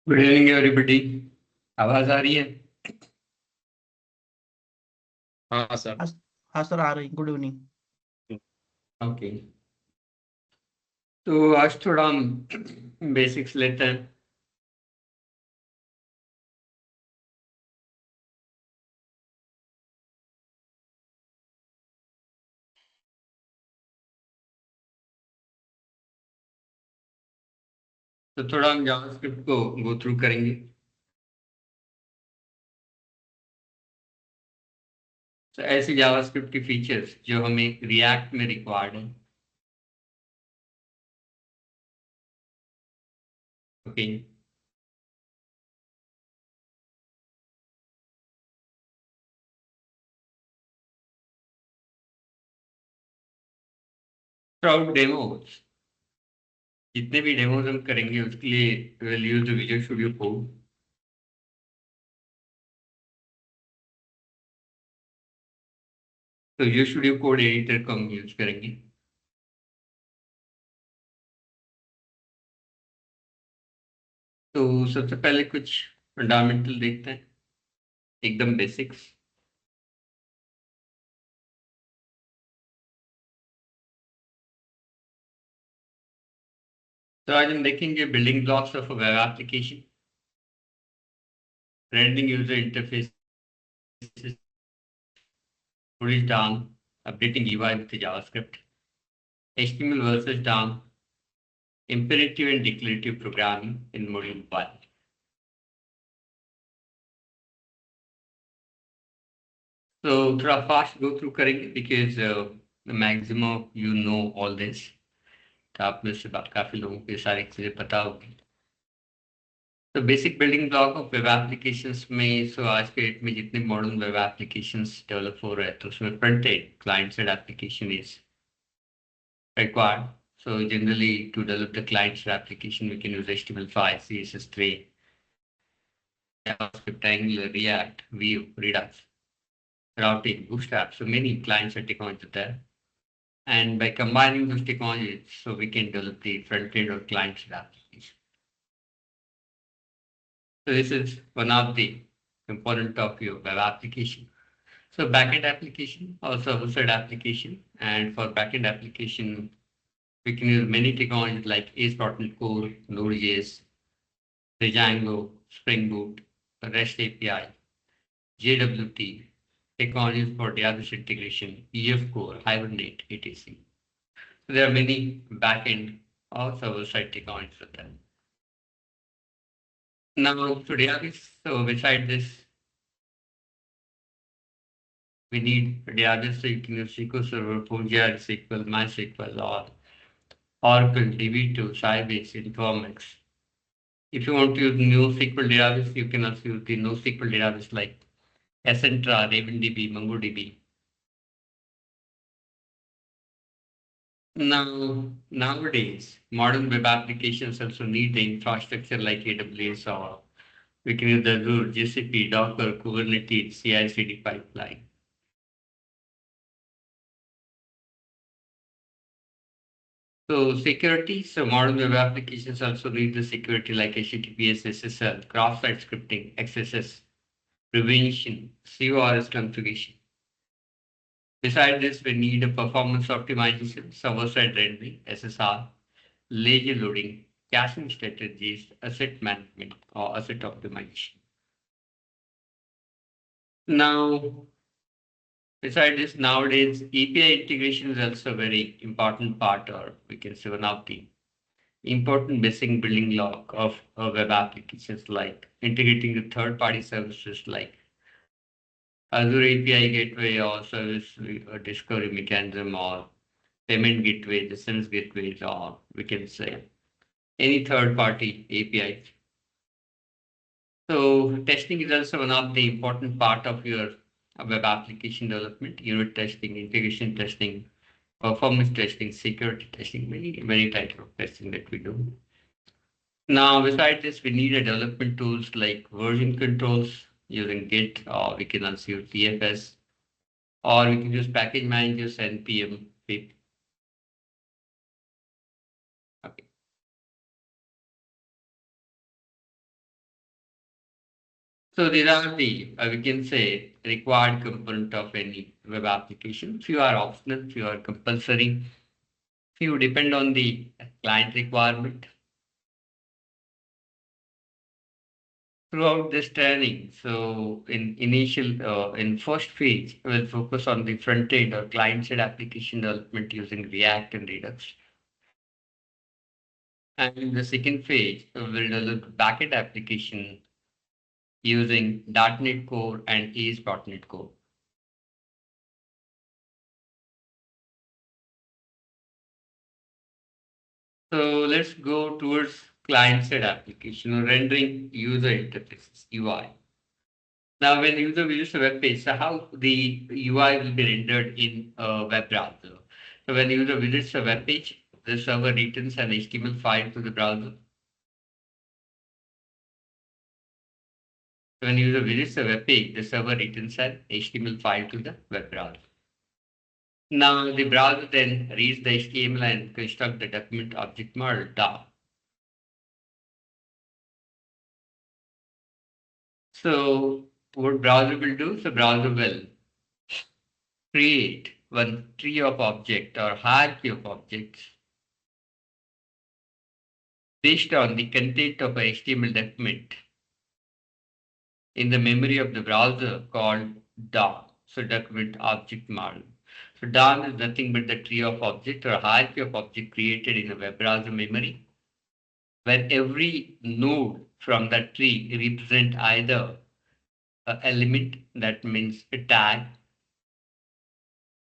Good evening everybody. आवाज आ रही है? हाँ सर। हाँ हाँ सर, आ रही। Good evening. ओके। तो आज थोड़ा हम बेसिक्स लेते हैं। तो थोड़ा हम जावास्क्रिप्ट को गो थ्रू करेंगे। तो ऐसे जावास्क्रिप्ट की फीचर्स जो हमें रिएक्ट में रिक्वायर्ड है। ओके। थ्रू डेमोज, जितने भी डेमोज हम करेंगे उसके लिए will use visual studio code. तो विजुअल स्टूडियो कोड एडिटर को हम यूज करेंगे। तो सबसे पहले कुछ फंडामेंटल देखते हैं, एकदम बेसिक्स। तो आज हम देखेंगे building blocks of a web application, rendering user interface, storage down, updating UI with JavaScript, HTML versus down, imperative and declarative programming in module 1. So थोड़ा फास्ट गो थ्रू करेंगे because maximum you know all this. तो आप में से काफी लोगों को ये सारी चीजें पता होगी। तो basic building block of web applications में आज के डेट में जितने मॉडर्न वेब एप्लीकेशंस डेवलप हो रहे हैं तो उसमें front end client side application is required. So generally, to develop the client-side application, we can use HTML5, CSS3, JavaScript, Angular, React, Vue, Redux, routing, Bootstrap. So many client-side technologies are there. And by combining those technologies, so we can develop the front-end or client-side application. So this is one of the important topic of web application. So backend application or server-side application. And for backend application, we can use many technologies like ASP.NET Core, Node.js, Django, Spring Boot, REST API, JWT, technologies for database integration, EF Core, Hibernate, etc. So there are many backend or server-side technologies for that. Now to database, so beside this, we need a database, so you can use SQL Server, PostgreSQL, MySQL, or Oracle, DB2, Sybase, Informix. If you want to use NoSQL database, you can also use the NoSQL database like Essentra, RavenDB, MongoDB. Nowadays, modern web applications also need the infrastructure like AWS, or we can use Azure, GCP, Docker, Kubernetes, CI/CD pipeline. So security, so modern web applications also need the security like HTTPS, SSL, cross-site scripting, XSS, prevention, CORS configuration. Besides this, we need a performance optimization, server-side rendering, SSR, lazy loading, caching strategies, asset management, or asset optimization. Now, besides this, nowadays, API integration is also a very important part, or we can say one of the important basic building block of web applications, like integrating the third-party services like Azure API gateway or service discovery mechanism or payment gateway, distance gateways, or we can say any third-party API. So testing is also one of the important part of your web application development, unit testing, integration testing, performance testing, security testing, many types of testing that we do. Now, besides this, we need a development tools like version controls using Git, or we can also use TFS, or we can use package managers, NPM, pip. Okay. So these are the, we can say, required component of any web application. Few are optional, few are compulsory, few depend on the client requirement. Throughout this training, so in first phase, we'll focus on the front end or client side application development using React and Redux. And in the second phase, we'll develop backend application using .NET Core and ASP.NET Core. So let's go towards client-side application or rendering user interfaces, UI. Now, when user visits a web page, so how the UI will be rendered in a web browser. So when user visits a web page, the server returns an HTML file to the browser. So when user visits a web page, the server returns an HTML file to the web browser. Now, the browser then reads the HTML and construct the document object model DOM. So what browser will do? So browser will create one tree of object or hierarchy of objects based on the content of a HTML document in the memory of the browser called DOM. So document object model. So DOM is nothing but the tree of object or hierarchy of object created in a web browser memory, where every node from that tree represent either an element, that means a tag,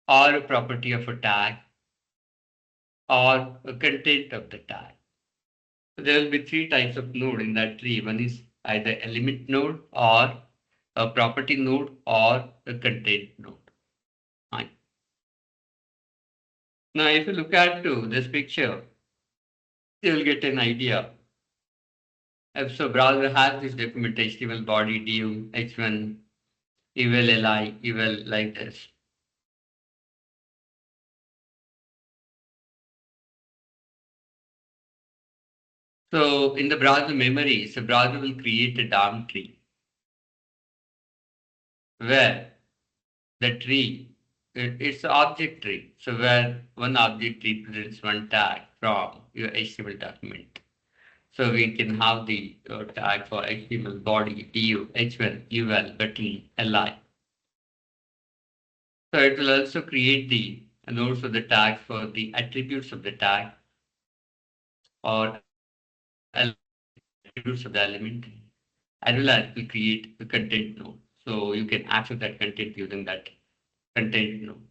or a property of a tag, or a content of the tag. So there will be three types of node in that tree. One is either element node or a property node or a content node. Fine. Now, if you look at this picture, you will get an idea. If so, browser has this document HTML body, div, h1, eval li, eval like this. So in the browser memory, so browser will create a DOM tree where the tree, it's an object tree. So where one object represents one tag from your HTML document. So we can have the tag for HTML body, div, h1, eval, button, li. So it will also create the nodes of the tag for the attributes of the tag or attributes of the element, as well as will create the content node. So you can access that content using that content node.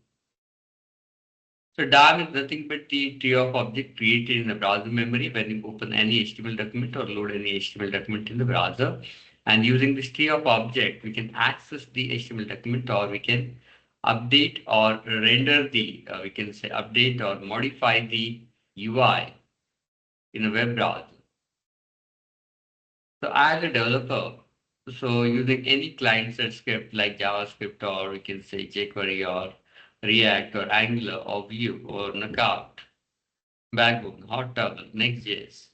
So DOM is nothing but the tree of object created in the browser memory when you open any HTML document or load any HTML document in the browser. And using this tree of object, we can access the HTML document, or we can update or render the, we can say update or modify the UI in a web browser. So as a developer, so using any client-side script like JavaScript, or we can say jQuery or React or Angular or Vue or Knockout, Backbone, Hot Toggle, Next.js.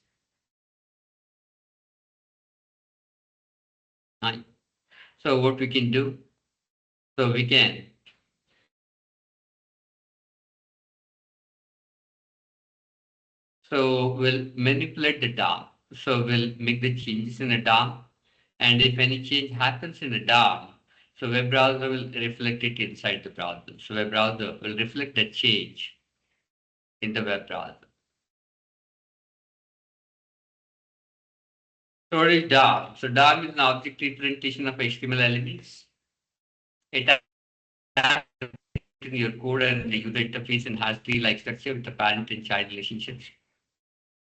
Right. So what we can do? So we can we'll manipulate the DOM. So we'll make the changes in the DOM, and if any change happens in the DOM, so web browser will reflect it inside the browser. So web browser will reflect the change in the web browser. So what is DOM? So DOM is an object representation of HTML elements. It has in your code and the user interface and has tree-like structure with the parent and child relationships.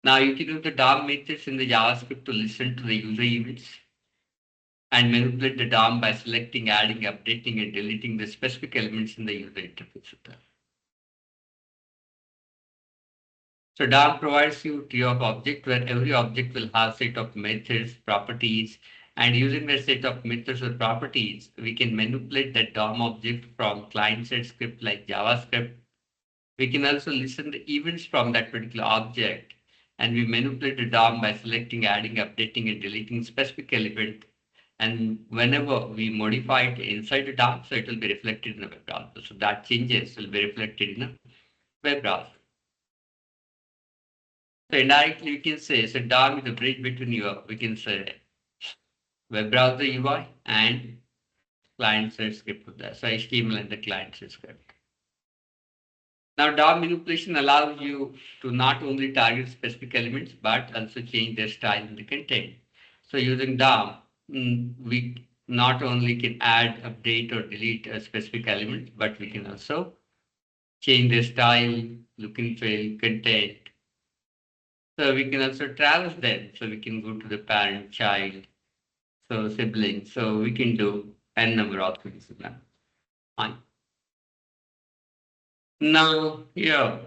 Now you can use the DOM methods in the JavaScript to listen to the user events and manipulate the DOM by selecting, adding, updating, and deleting the specific elements in the user interface. So DOM provides you tree of object where every object will have set of methods, properties, and using the set of methods or properties, we can manipulate that DOM object from client-side script like JavaScript. We can also listen the events from that particular object, and we manipulate the DOM by selecting, adding, updating, and deleting specific element, And whenever we modify it inside the DOM, so it will be reflected in the web browser. So that changes will be reflected in the web browser. So indirectly we can say, so DOM is a bridge between your, we can say, web browser UI and client-side script of that. So HTML and the client-side script. Now DOM manipulation allows you to not only target specific elements, but also change their style in the content. So using DOM, we not only can add, update, or delete a specific element, but we can also change their style, look and feel, content. So we can also traverse them. So we can go to the parent, child, so sibling. So we can do n number of things in that. Fine. Now here,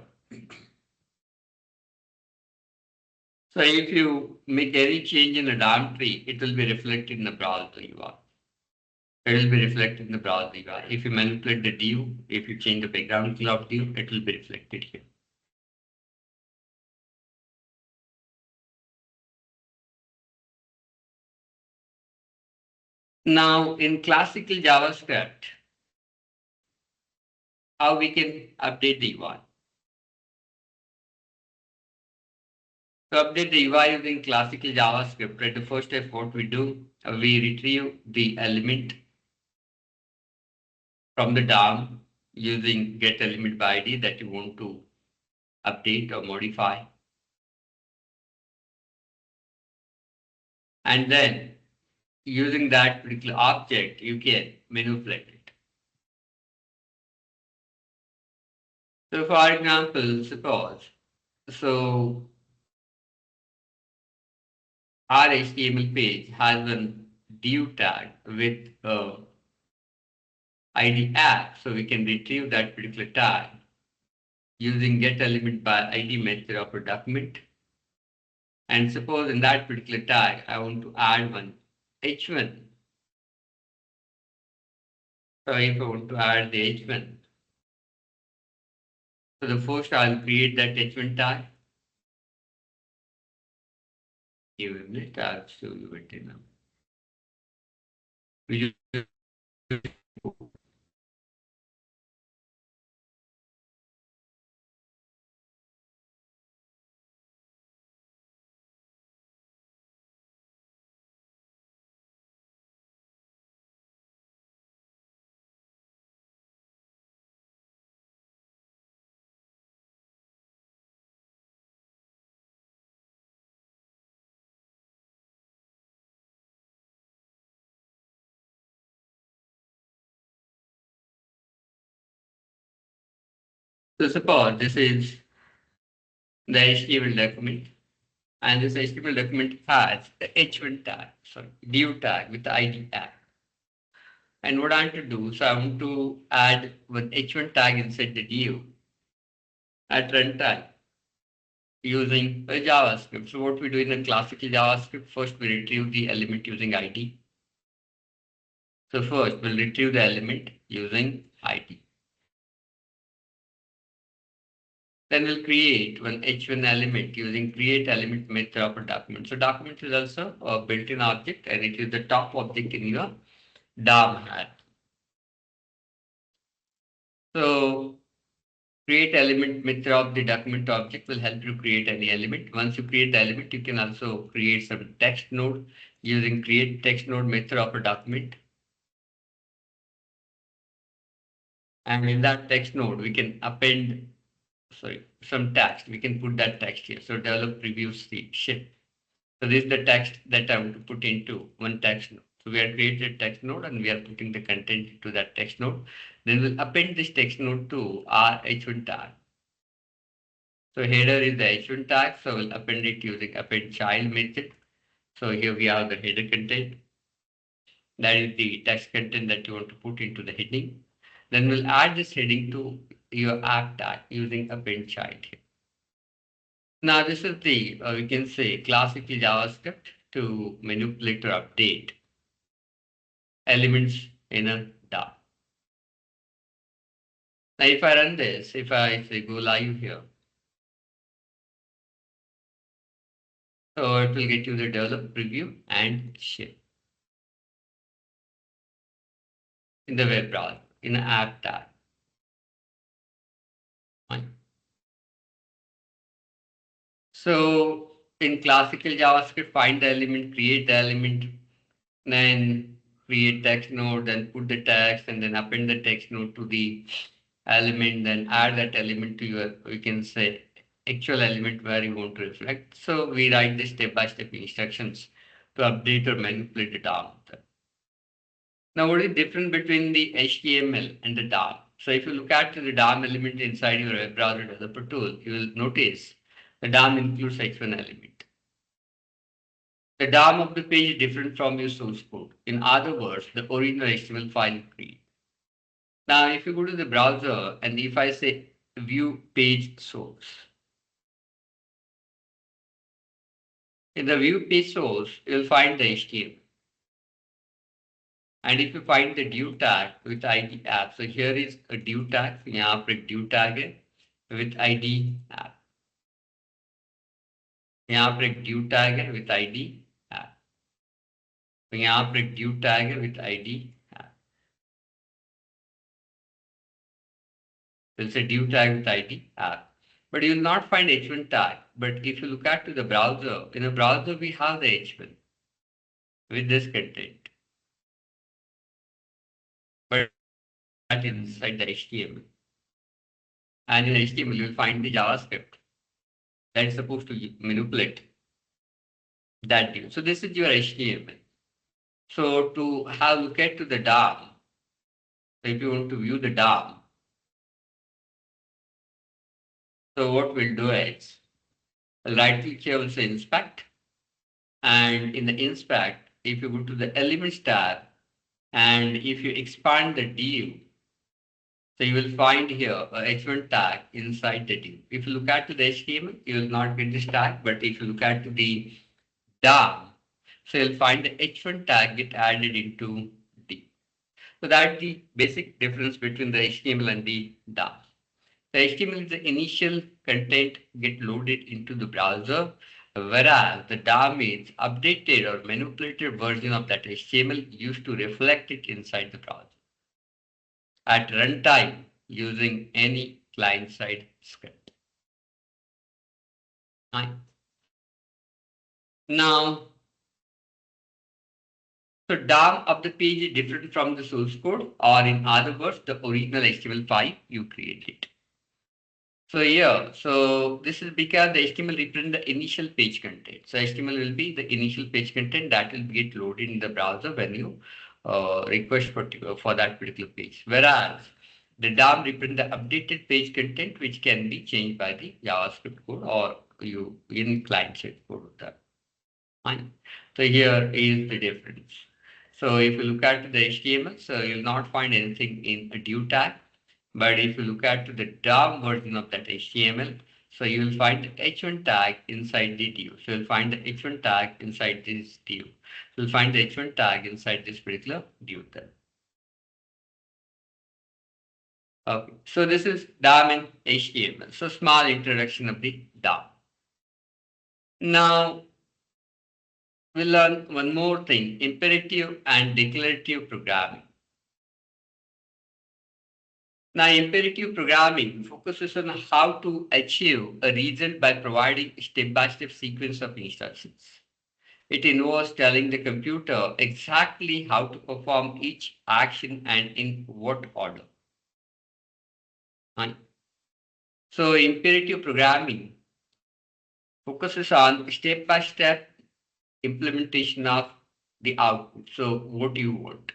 so if you make any change in a DOM tree, it will be reflected in the browser UI. It will be reflected in the browser UI. If you manipulate the div, if you change the background color of div, it will be reflected here. Now in classical JavaScript, how we can update the UI? To update the UI using classical JavaScript, right, the first step what we do, we retrieve the element from the DOM using get element by ID that you want to update or modify. And then using that particular object, you can manipulate it. So for example, suppose, so our HTML page has a div tag with ID app, so we can retrieve that particular tag using get element by ID method of a document. And suppose in that particular tag, I want to add one H1. So if I want to add the H1, so the first I'll create that H1 tag. Give me a minute, I'll show you it in a. We So suppose this is the HTML document, and this HTML document has the H1 tag, sorry, div tag with the ID tag. And what I want to do, so I want to add one H1 tag inside the div at runtime using a JavaScript. So what we do in the classical JavaScript, first we retrieve the element using ID. So first we'll retrieve the element using ID. Then we'll create one H1 element using create element method of a document. So document is also a built-in object, and it is the top object in your DOM hat. So create element method of the document object will help you create any element. Once you create the element, you can also create some text node using create text node method of a document. And in that text node, we can append, sorry, some text. We can put that text here. So develop preview ship. So this is the text that I want to put into one text node. So we have created a text node and we are putting the content into that text node. Then we'll append this text node to our H1 tag. So header is the H1 tag. So we'll append it using append child method. So here we have the header content. That is the text content that you want to put into the heading. Then we'll add this heading to your app tag using append child here. Now this is the, we can say, classical JavaScript to manipulate or update elements in a DOM. Now if I run this, if I say go live here, so it will get you the develop preview and ship. in the web browser, in an app tab. Fine. So in classical JavaScript, find the element, create the element, then create text node, then put the text, and then append the text node to the element, then add that element to your, we can say, actual element where you want to reflect. So we write the step-by-step instructions to update or manipulate the DOM. Now, what is the difference between the HTML and the DOM? So if you look at the DOM element inside your web browser developer tool, you will notice the DOM includes H1 element. The DOM of the page is different from your source code. In other words, the original HTML file you create. Now, if you go to the browser and if I say view page source, in the view page source, you'll find the HTML. And if you find the div tag with ID app, so here is a div tag, यहाँ पर div tag है with ID app. यहाँ पर एक div tag है with ID app. तो यहाँ पर एक div tag है with ID app. We'll say div tag with ID app. But you will not find H1 tag. But if you look at the browser, in a browser we have the H1 with this content. But that is inside the HTML. And in HTML you will find the JavaScript that is supposed to manipulate that div. So this is your HTML. So to have look at to the DOM, so if you want to view the DOM, so what we'll do is right click here, will say inspect, and in the inspect, if you go to the elements tab, and if you expand the div, so you will find here a H1 tag inside the div. If you look at the HTML, you will not get this tag, but if you look at the DOM, so you'll find the H1 tag get added into div. So that's the basic difference between the HTML and the DOM. The HTML is the initial content get loaded into the browser, whereas the DOM is updated or manipulated version of that HTML used to reflect it inside the browser at runtime using any client-side script. Right. Now, so DOM of the page is different from the source code, or in other words, the original HTML file you created. So yeah, so this is because the HTML represents the initial page content. So HTML will be the initial page content that will get loaded in the browser when you request for that particular page. Whereas the DOM represents the updated page content which can be changed by the JavaScript code or you in client-side code of that. Fine. So here is the difference. So if you look at the HTML, so you'll not find anything in a div tag. But if you look at the DOM version of that HTML, so you will find the H1 tag inside the div. So you'll find the H1 tag inside this div. So you'll find the H1 tag inside this particular div then. Okay, so this is DOM in HTML. So small introduction of the DOM. Now we'll learn one more thing, imperative and declarative programming. Now, imperative programming focuses on how to achieve a result by providing a step-by-step sequence of instructions. It involves telling the computer exactly how to perform each action and in what order. Right? So, imperative programming focuses on step-by-step implementation of the output. So, what do you want?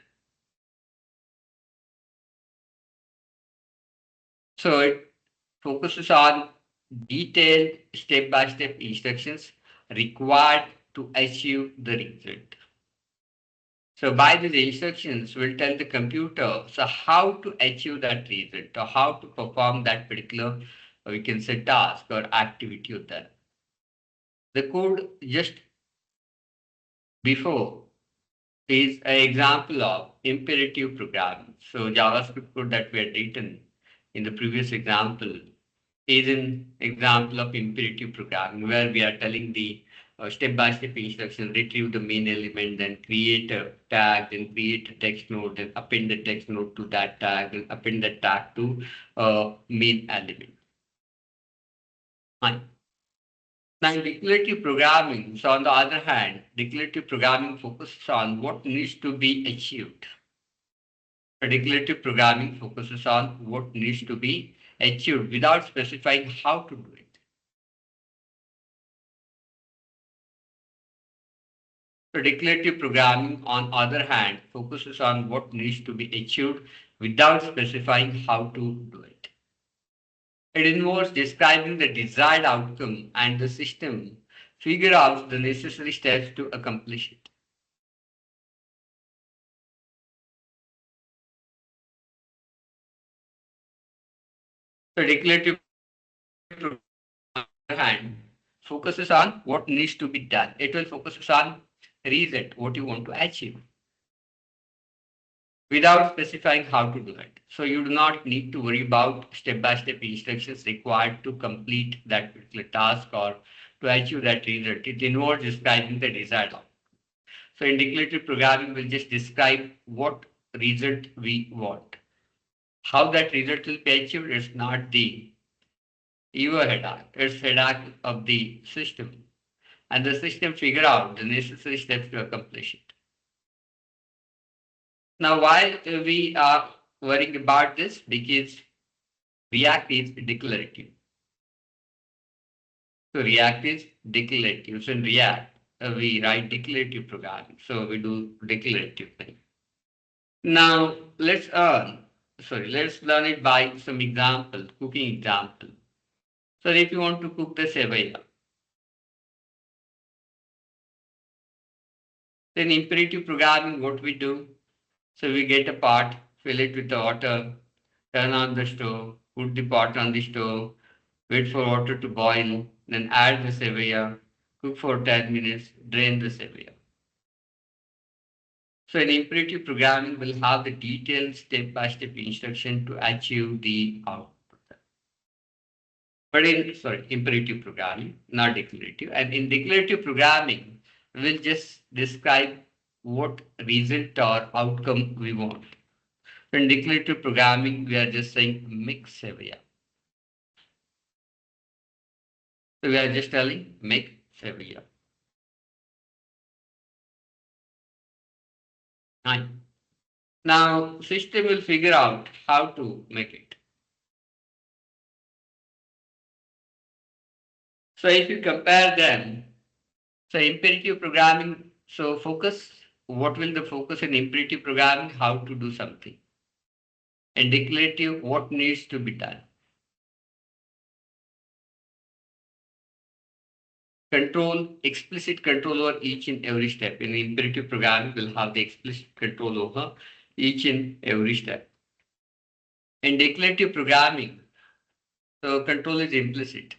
So it focuses on detailed step-by-step instructions required to achieve the result. So by these instructions, we'll tell the computer so how to achieve that result or how to perform that particular, we can say, task or activity of that. The code just before is an example of imperative programming. So JavaScript code that we had written in the previous example is an example of imperative programming where we are telling the step-by-step instruction, retrieve the main element, then create a tag, then create a text node, then append the text node to that tag, then append that tag to main element. Fine. Now, declarative programming, so on the other hand, declarative programming focuses on what needs to be achieved. Declarative programming focuses on what needs to be achieved without specifying how to do it. So declarative programming, on other hand, focuses on what needs to be achieved without specifying how to do it. It involves describing the desired outcome and the system figure out the necessary steps to accomplish it. So declarative programming, on the other hand, focuses on what needs to be done. It will focus on result, what you want to achieve, without specifying how to do it. So you do not need to worry about step-by-step instructions required to complete that particular task or to achieve that result. It involves describing the desired outcome. So in declarative programming, we'll just describe what result we want. How that result will be achieved is not your headache, it's headache of the system. And the system figure out the necessary steps to accomplish it. Now, why we are worrying about this? Because React is declarative. So React is declarative. So in React, we write declarative programming. So we do declarative thing. Now let's learn it by some example, cooking example. So if you want to cook the sevaya, then imperative programming, what we do? So we get a pot, fill it with the water, turn on the stove, put the pot on the stove, wait for water to boil, then add the sevaya, cook for 10 minutes, drain the sevaya. So an imperative programming will have the detailed step-by-step instruction to achieve the output. But imperative programming, not declarative. And in declarative programming, we'll just describe what result or outcome we want. In declarative programming, we are just saying make sevaya. So we are just telling make sevaya. Fine. Now, system will figure out how to make it. So if you compare them, so imperative programming, so focus, what will the focus in imperative programming? How to do something. And declarative, what needs to be done. Explicit control over each and every step. In imperative programming, will have the explicit control over each and every step. In declarative programming, so control is implicit.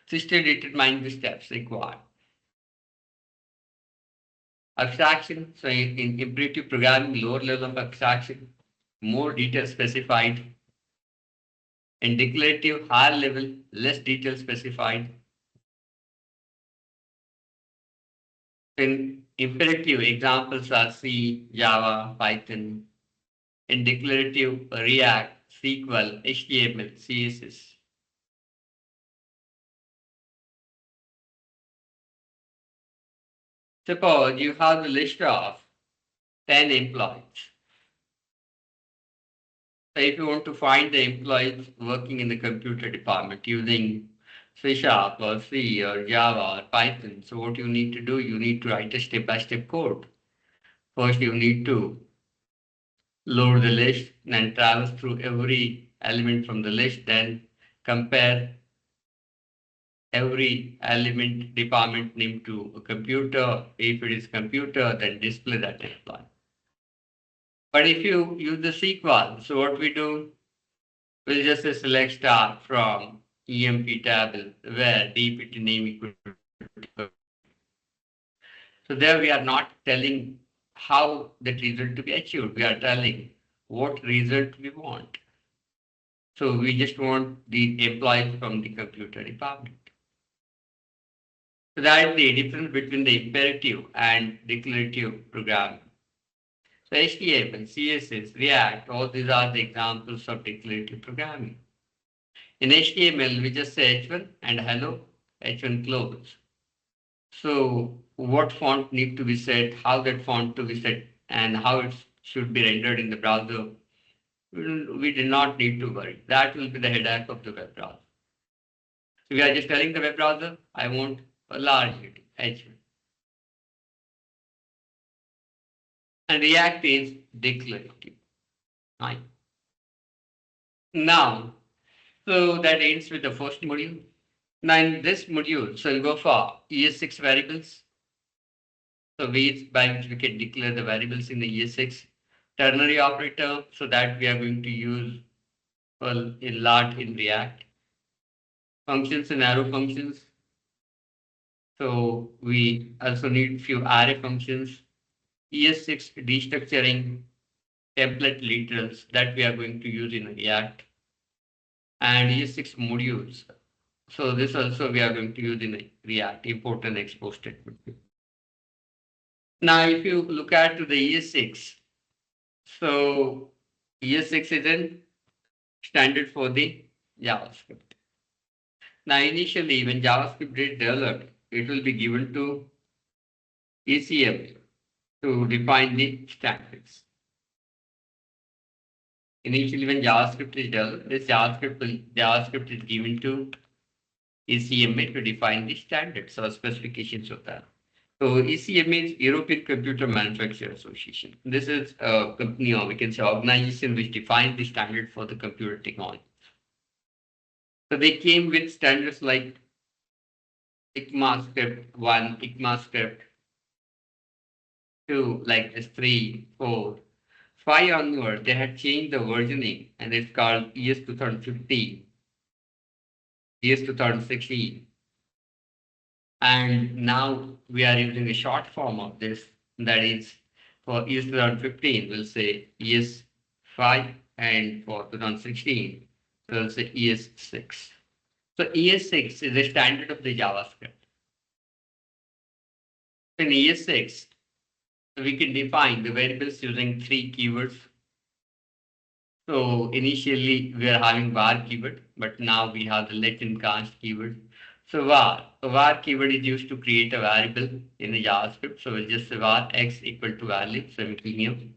System determines the steps required. Abstraction, so in imperative programming, lower level of abstraction, more detail specified. In declarative, higher level, less detail specified. In imperative, examples are C, Java, Python. In declarative, React, SQL, HTML, CSS. Suppose you have the list of 10 employees. So if you want to find the employees working in the computer department using C# or C or Java or Python, so what you need to do, you need to write a step-by-step code. First, you need to load the list, then traverse through every element from the list, then compare every element department name to a computer. If it is computer, then display that employee. But if you use the SQL, so what we do, we'll just select star from EMP table where DPT name equal to. So there we are not telling how that result to be achieved. We are telling what result we want. So we just want the employees from the computer department. So that is the difference between the imperative and declarative programming. So HTML, CSS, React, all these are the examples of declarative programming. In HTML, we just say H1 and hello, H1 close. So what font need to be set, how that font to be set, and how it should be rendered in the browser, we do not need to worry. That will be the headache of the web browser. So we are just telling the web browser, I want a large H1. And React is declarative. Right. Now, so that ends with the first module. Now in this module, so we'll go for ES6 variables. So by which we can declare the variables in the ES6. Ternary operator, so that we are going to use a lot in React. Functions and arrow functions. So we also need few array functions. ES6 destructuring template literals that we are going to use in React. And ES6 modules. So this also we are going to use in React, import and export statement. Now, if you look at the ES6, so ES6 is a standard for the JavaScript. Now, initially, when JavaScript is developed, it will be given to ECM to define the standards. Initially, when JavaScript is developed, this JavaScript is given to ECMA to define the standards or specifications of that. So ECMA is European Computer Manufacturers Association. This is a company, or we can say organization, which defines the standard for the computer technology. So they came with standards like ECMAScript 1, ECMAScript 2, like this 3, 4, 5 onward. They had changed the versioning, and it's called ES 2015, ES 2016. And now we are using a short form of this, that is for ES 2015, we'll say ES5, and for 2016, we'll say ES6. So ES6 is a standard of the JavaScript. In ES6, we can define the variables using 3 keywords. So initially we are having var keyword, but now we have the let and cast keyword. So var keyword is used to create a variable in the JavaScript. So we'll just say var x equal to value, semicolon.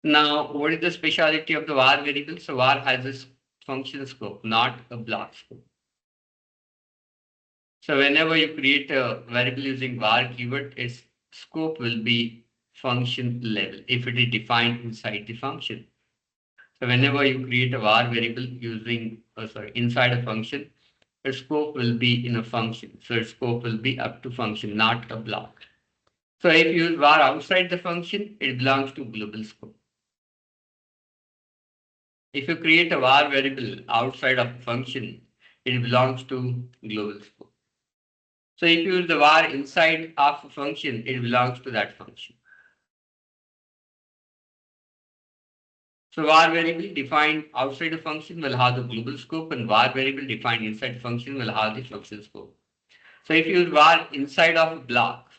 Now, what is the speciality of the var variable? So var has a function scope, not a block scope. So whenever you create a variable using var keyword, its scope will be function level if it is defined inside the function. So whenever you create a var variable using, inside a function, its scope will be in a function. So its scope will be up to function, not a block. So if you use var outside the function, it belongs to global scope. If you create a var variable outside of a function, it belongs to global scope. So if you use the var inside of a function, it belongs to that function. So var variable defined outside a function will have the global scope, and var variable defined inside function will have the function scope. So if you use var inside of a block,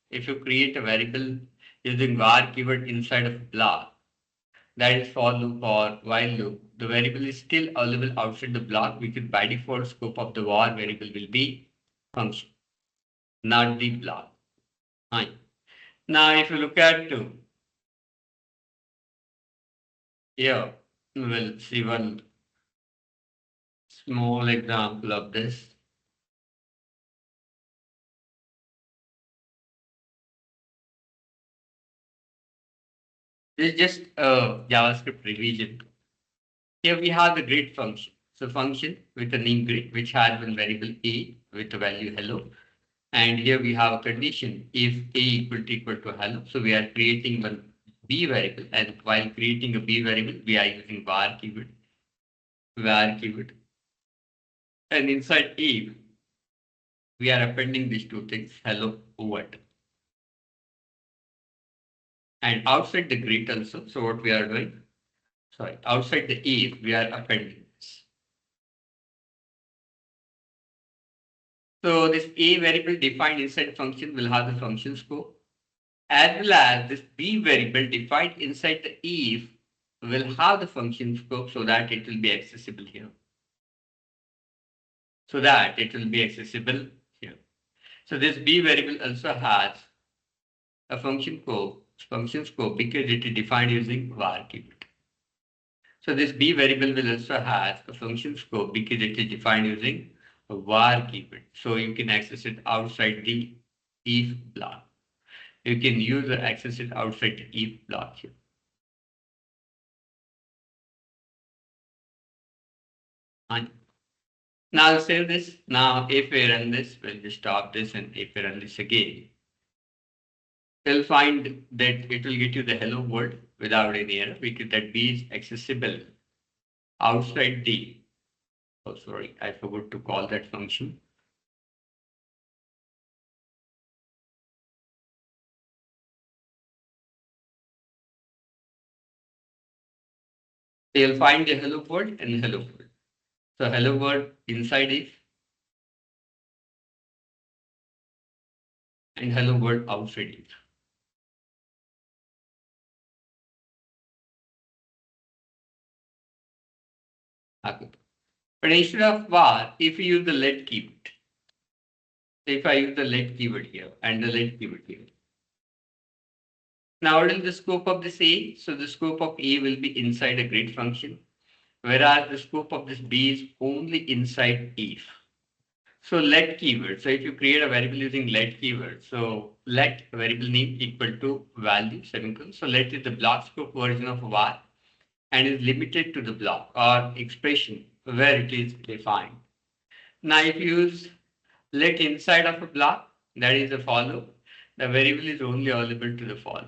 if you create a variable using var keyword inside of a block, that is for loop or while loop, the variable is still available outside the block, because by default scope of the var variable will be function, not the block. Fine. Now if you look at here, we'll see one small example of this. This is just a JavaScript revision. Here we have the grid function. So function with a name grid, which has one variable a with the value hello. And here we have a condition if a equal to hello. So we are creating one b variable, and while creating a b variable, we are using var keyword. And inside if, we are appending these two things, hello, what. And outside the grid also, so what we are doing, outside the if, we are appending this. So this A variable defined inside function will have the function scope, as well as this B variable defined inside the if will have the function scope so that it will be accessible here. So this B variable also has a function scope because it is defined using var keyword. So this B variable will also have a function scope because it is defined using a var keyword. So you can access it outside the if block. You can use or access it outside the if block here. Fine. Now I'll save this. Now if we run this, we'll just stop this, and if we run this again, you'll find that it will get you the hello world without any error because that B is accessible outside the, oh sorry, I forgot to call that function. So you'll find the hello world and hello world. So hello world inside if and hello world outside if. Okay. But instead of var, if you use the let keyword, if I use the let keyword here and the let keyword here. Now what is the scope of this A? So the scope of A will be inside a grid function, whereas the scope of this B is only inside if. So let keyword. So if you create a variable using let keyword, so let variable name equal to value semicolon. So let is the block scope version of var and is limited to the block or expression where it is defined. Now if you use let inside of a block, that is a follow, the variable is only available to the follow.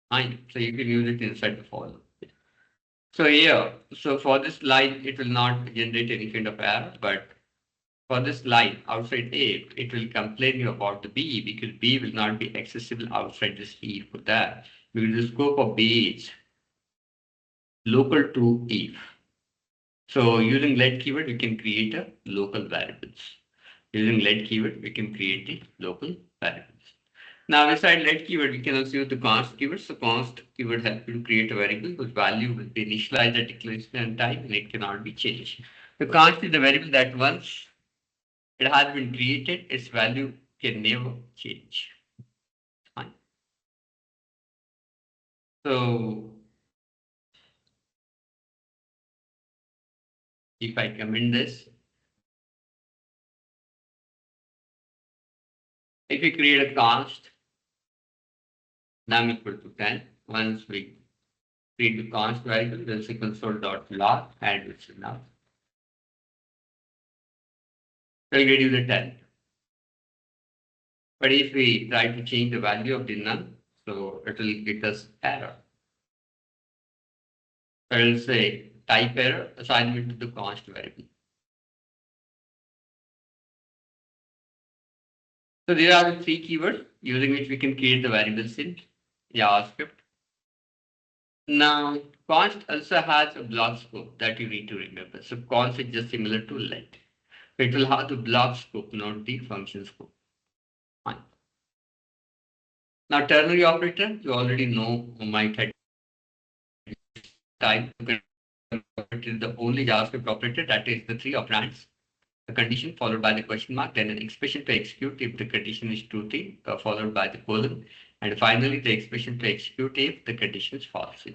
Fine. So you can use it inside the follow. So here, so for this line, it will not generate any kind of error, but for this line outside A, it will complain you about the B because B will not be accessible outside this E for that because the scope of B is local to if. So using let keyword, we can create a local variables. Using let keyword, we can create the local variables. Now, beside let keyword, we can also use the const keyword. So const keyword helps you to create a variable whose value will be initialized at declaration and type, and it cannot be changed. The const is the variable that once it has been created, its value can never change. Fine. So if I comment this, if we create a const num equal to 10, once we create the const variable, we'll say console.log and it's now. We'll get you the 10. But if we try to change the value of the null, so it will get us error. I will say type error assignment to the const variable. So there are the three keywords using which we can create the variables in JavaScript. Now, const also has a block scope that you need to remember. So const is just similar to let. It will have the block scope, not the function scope. Fine. Now, ternary operator, you already know might have time to convert is the only JavaScript operator that is the three operands. A condition followed by the question mark, then an expression to execute if the condition is true, followed by the colon, and finally the expression to execute if the condition is false.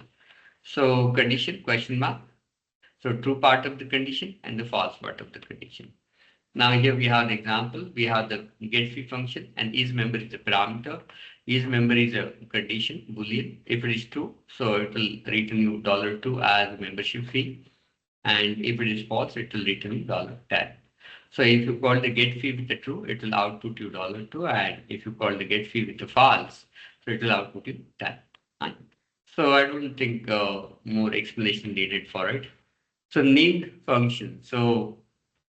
So condition question mark, so true part of the condition and the false part of the condition. Now here we have the example, we have the getFee function and isMember is a parameter, isMember is a condition, boolean. If it is true, so it will return you $2 as membership fee, and if it is false, it will return you $10. So if you call the get fee with the true, it will output you $2, and if you call the get fee with the false, so it will output you 10. So I don't think more explanation needed for it. So named function. So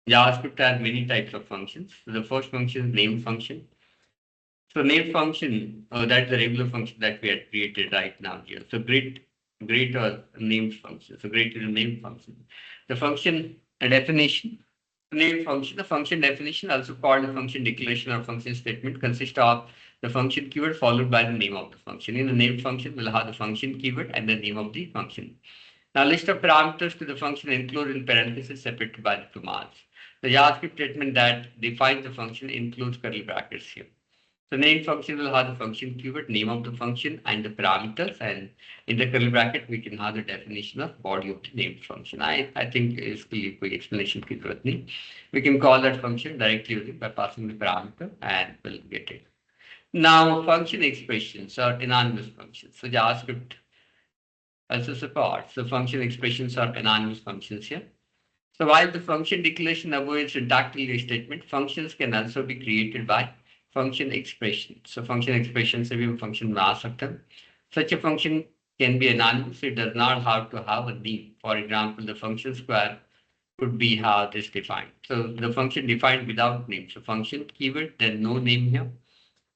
JavaScript has many types of functions. So the first function is name function. So name function, that's the regular function that we had created right now here. So great named function. So great is a name function. The function definition. Name function. The function definition, also called the function declaration or function statement, consists of the function keyword followed by the name of the function. In the name function, we'll have the function keyword and the name of the function. Now, list of parameters to the function include in parentheses separated by the commands. The JavaScript statement that defines the function includes curly brackets here. So name function will have the function keyword, name of the function, and the parameters. And in the curly bracket, we can have the definition of body of the named function. I think is the quick explanation की जरूरत नहीं. We can call that function directly using by passing the parameter, and we'll get it. Now, function expressions are anonymous functions. So JavaScript also supports the function expressions are anonymous functions here. So while the function declaration avoids syntactically statement, functions can also be created by function expression. So function expression से भी हम function बना सकते हैं. Such a function can be anonymous. It does not have to have a name. For example, the function square could be how this defined. So the function defined without name. So function keyword, then no name here.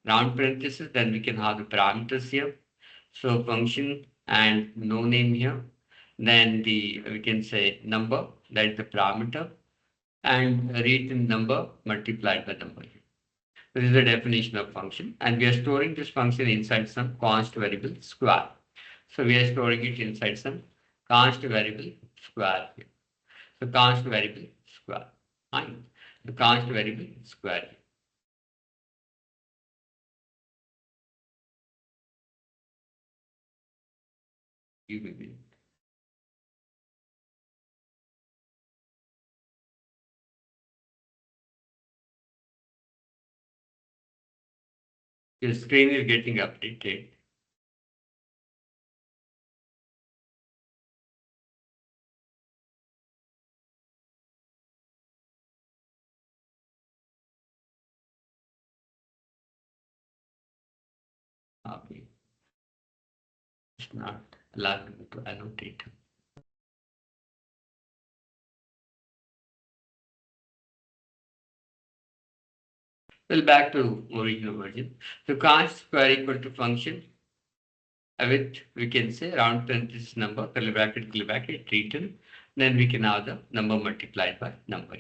Round parentheses, then we can have the parameters here. So function and no name here. Then we can say number, that is the parameter, and read in number multiplied by number here. This is the definition of function, and we are storing this function inside some const variable square. So we are storing it inside some const variable square here. So const variable square. Fine. The const variable square. You will be. Your screen is getting updated. Okay. It's not allowed me to annotate. Well, back to original version. So const square equal to function with, we can say, round parenthesis number, curly bracket, return. Then we can have the number multiplied by number.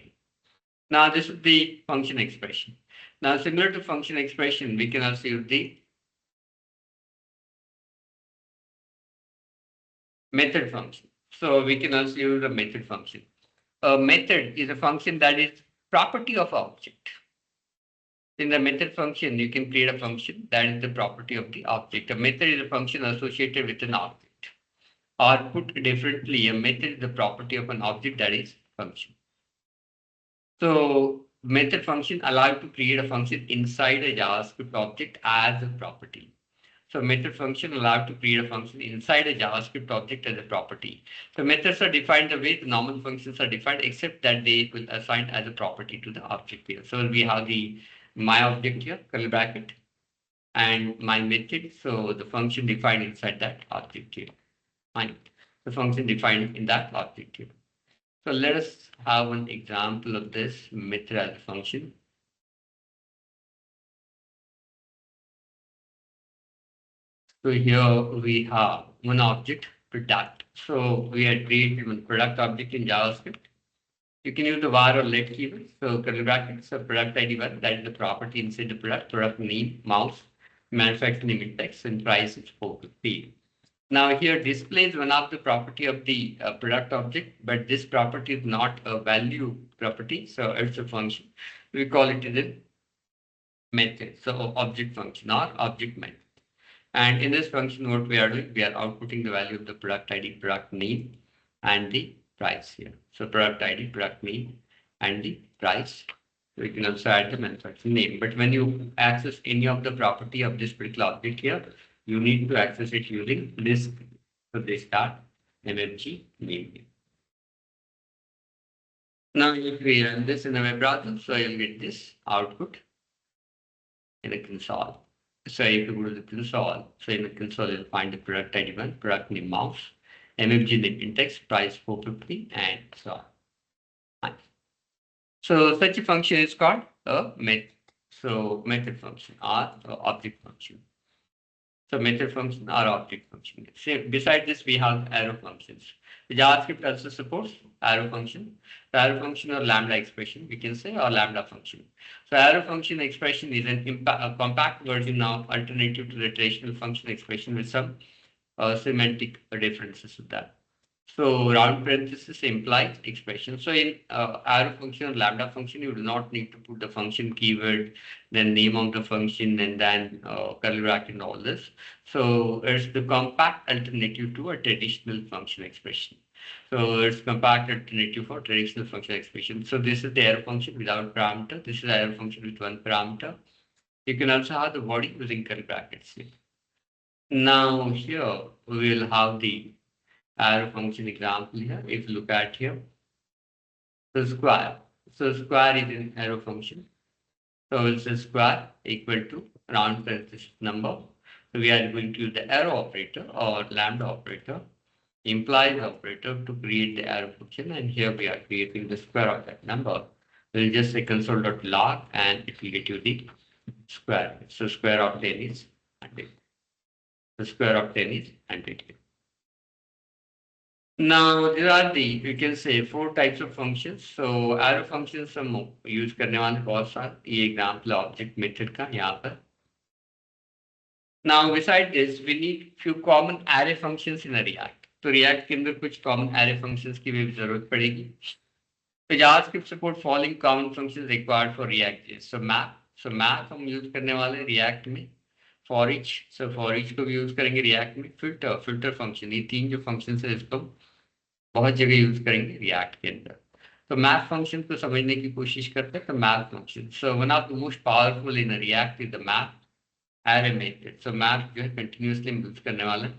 Now this is the function expression. Now similar to function expression, we can also use the method function. So we can also use a method function. A method is a function that is property of object. In the method function, you can create a function that is the property of the object. A method is a function associated with an object. Or put differently, a method is the property of an object that is function. So method function allow you to create a function inside a JavaScript object as a property. So method function allow to create a function inside a JavaScript object as a property. So methods are defined the way the normal functions are defined, except that they will assign as a property to the object here. So we have the my object here, curly bracket, and my method. So the function defined inside that object here. Fine. The function defined in that object here. So let us have an example of this method as a function. So here we have one object, product. So we had created one product object in JavaScript. You can use the var or let keyword. So curly brackets, so product ID one, that is the property inside the product name, mouse, manufacturer name index, and price is 450. Now here displays one of the property of the product object, but this property is not a value property, so it's a function. We call it as a method, so object function or object method. And in this function, what we are doing, we are outputting the value of the product ID, product name, and the price here. So product ID, product name, and the price. We can also add the manufacturer name. But when you access any of the property of this particular object here, you need to access it using this. So they start MFG name. Now, if we run this in a web browser, so you'll get this output in a console. So if you go to the console, so in the console, you'll find the product ID one, product name mouse, MFG name index, price 450, and so on. Fine. So such a function is called a method. So method function or object function. So method function or object function. So beside this, we have arrow functions. The JavaScript also supports arrow function. The arrow function or lambda expression, we can say, or lambda function. So arrow function expression is a compact version of alternative to the traditional function expression with some semantic differences with that. So round parenthesis implies expression. So in arrow function or lambda function, you do not need to put the function keyword, then name of the function, and then curly bracket and all this. So it's the compact alternative to a traditional function expression. So it's compact alternative for traditional function expression. So this is the arrow function without parameter. This is arrow function with one parameter. You can also have the body using curly brackets. Now here we will have the arrow function example here. If you look at here, so square. So square is an arrow function. So it's a square equal to round parenthesis number. So we are going to use the arrow operator or lambda operator, implies operator to create the arrow function. And here we are creating the square of that number. We'll just say console.log and it will get you the square. So square of 10 is 100. The square of 10 is 100. Now there are the we can say four types of functions. So arrow functions हम use करने वाले बहुत सारे ये example object method का यहाँ पर. Now beside this we need few common array functions in a React. तो React के अंदर कुछ common array functions की भी जरूरत पड़ेगी. So JavaScript support following common functions required for React. So map हम use करने वाले React में. For each को भी यूज करेंगे रिएक्ट में. फिल्टर फंक्शन, ये तीन जो फंक्शन है इसको बहुत जगह यूज करेंगे रिएक्ट के अंदर. तो मैप फंक्शन को समझने की कोशिश करते हैं. तो map function, so one of the most powerful in React is the map array method. So map जो है continuously यूज करने वाला.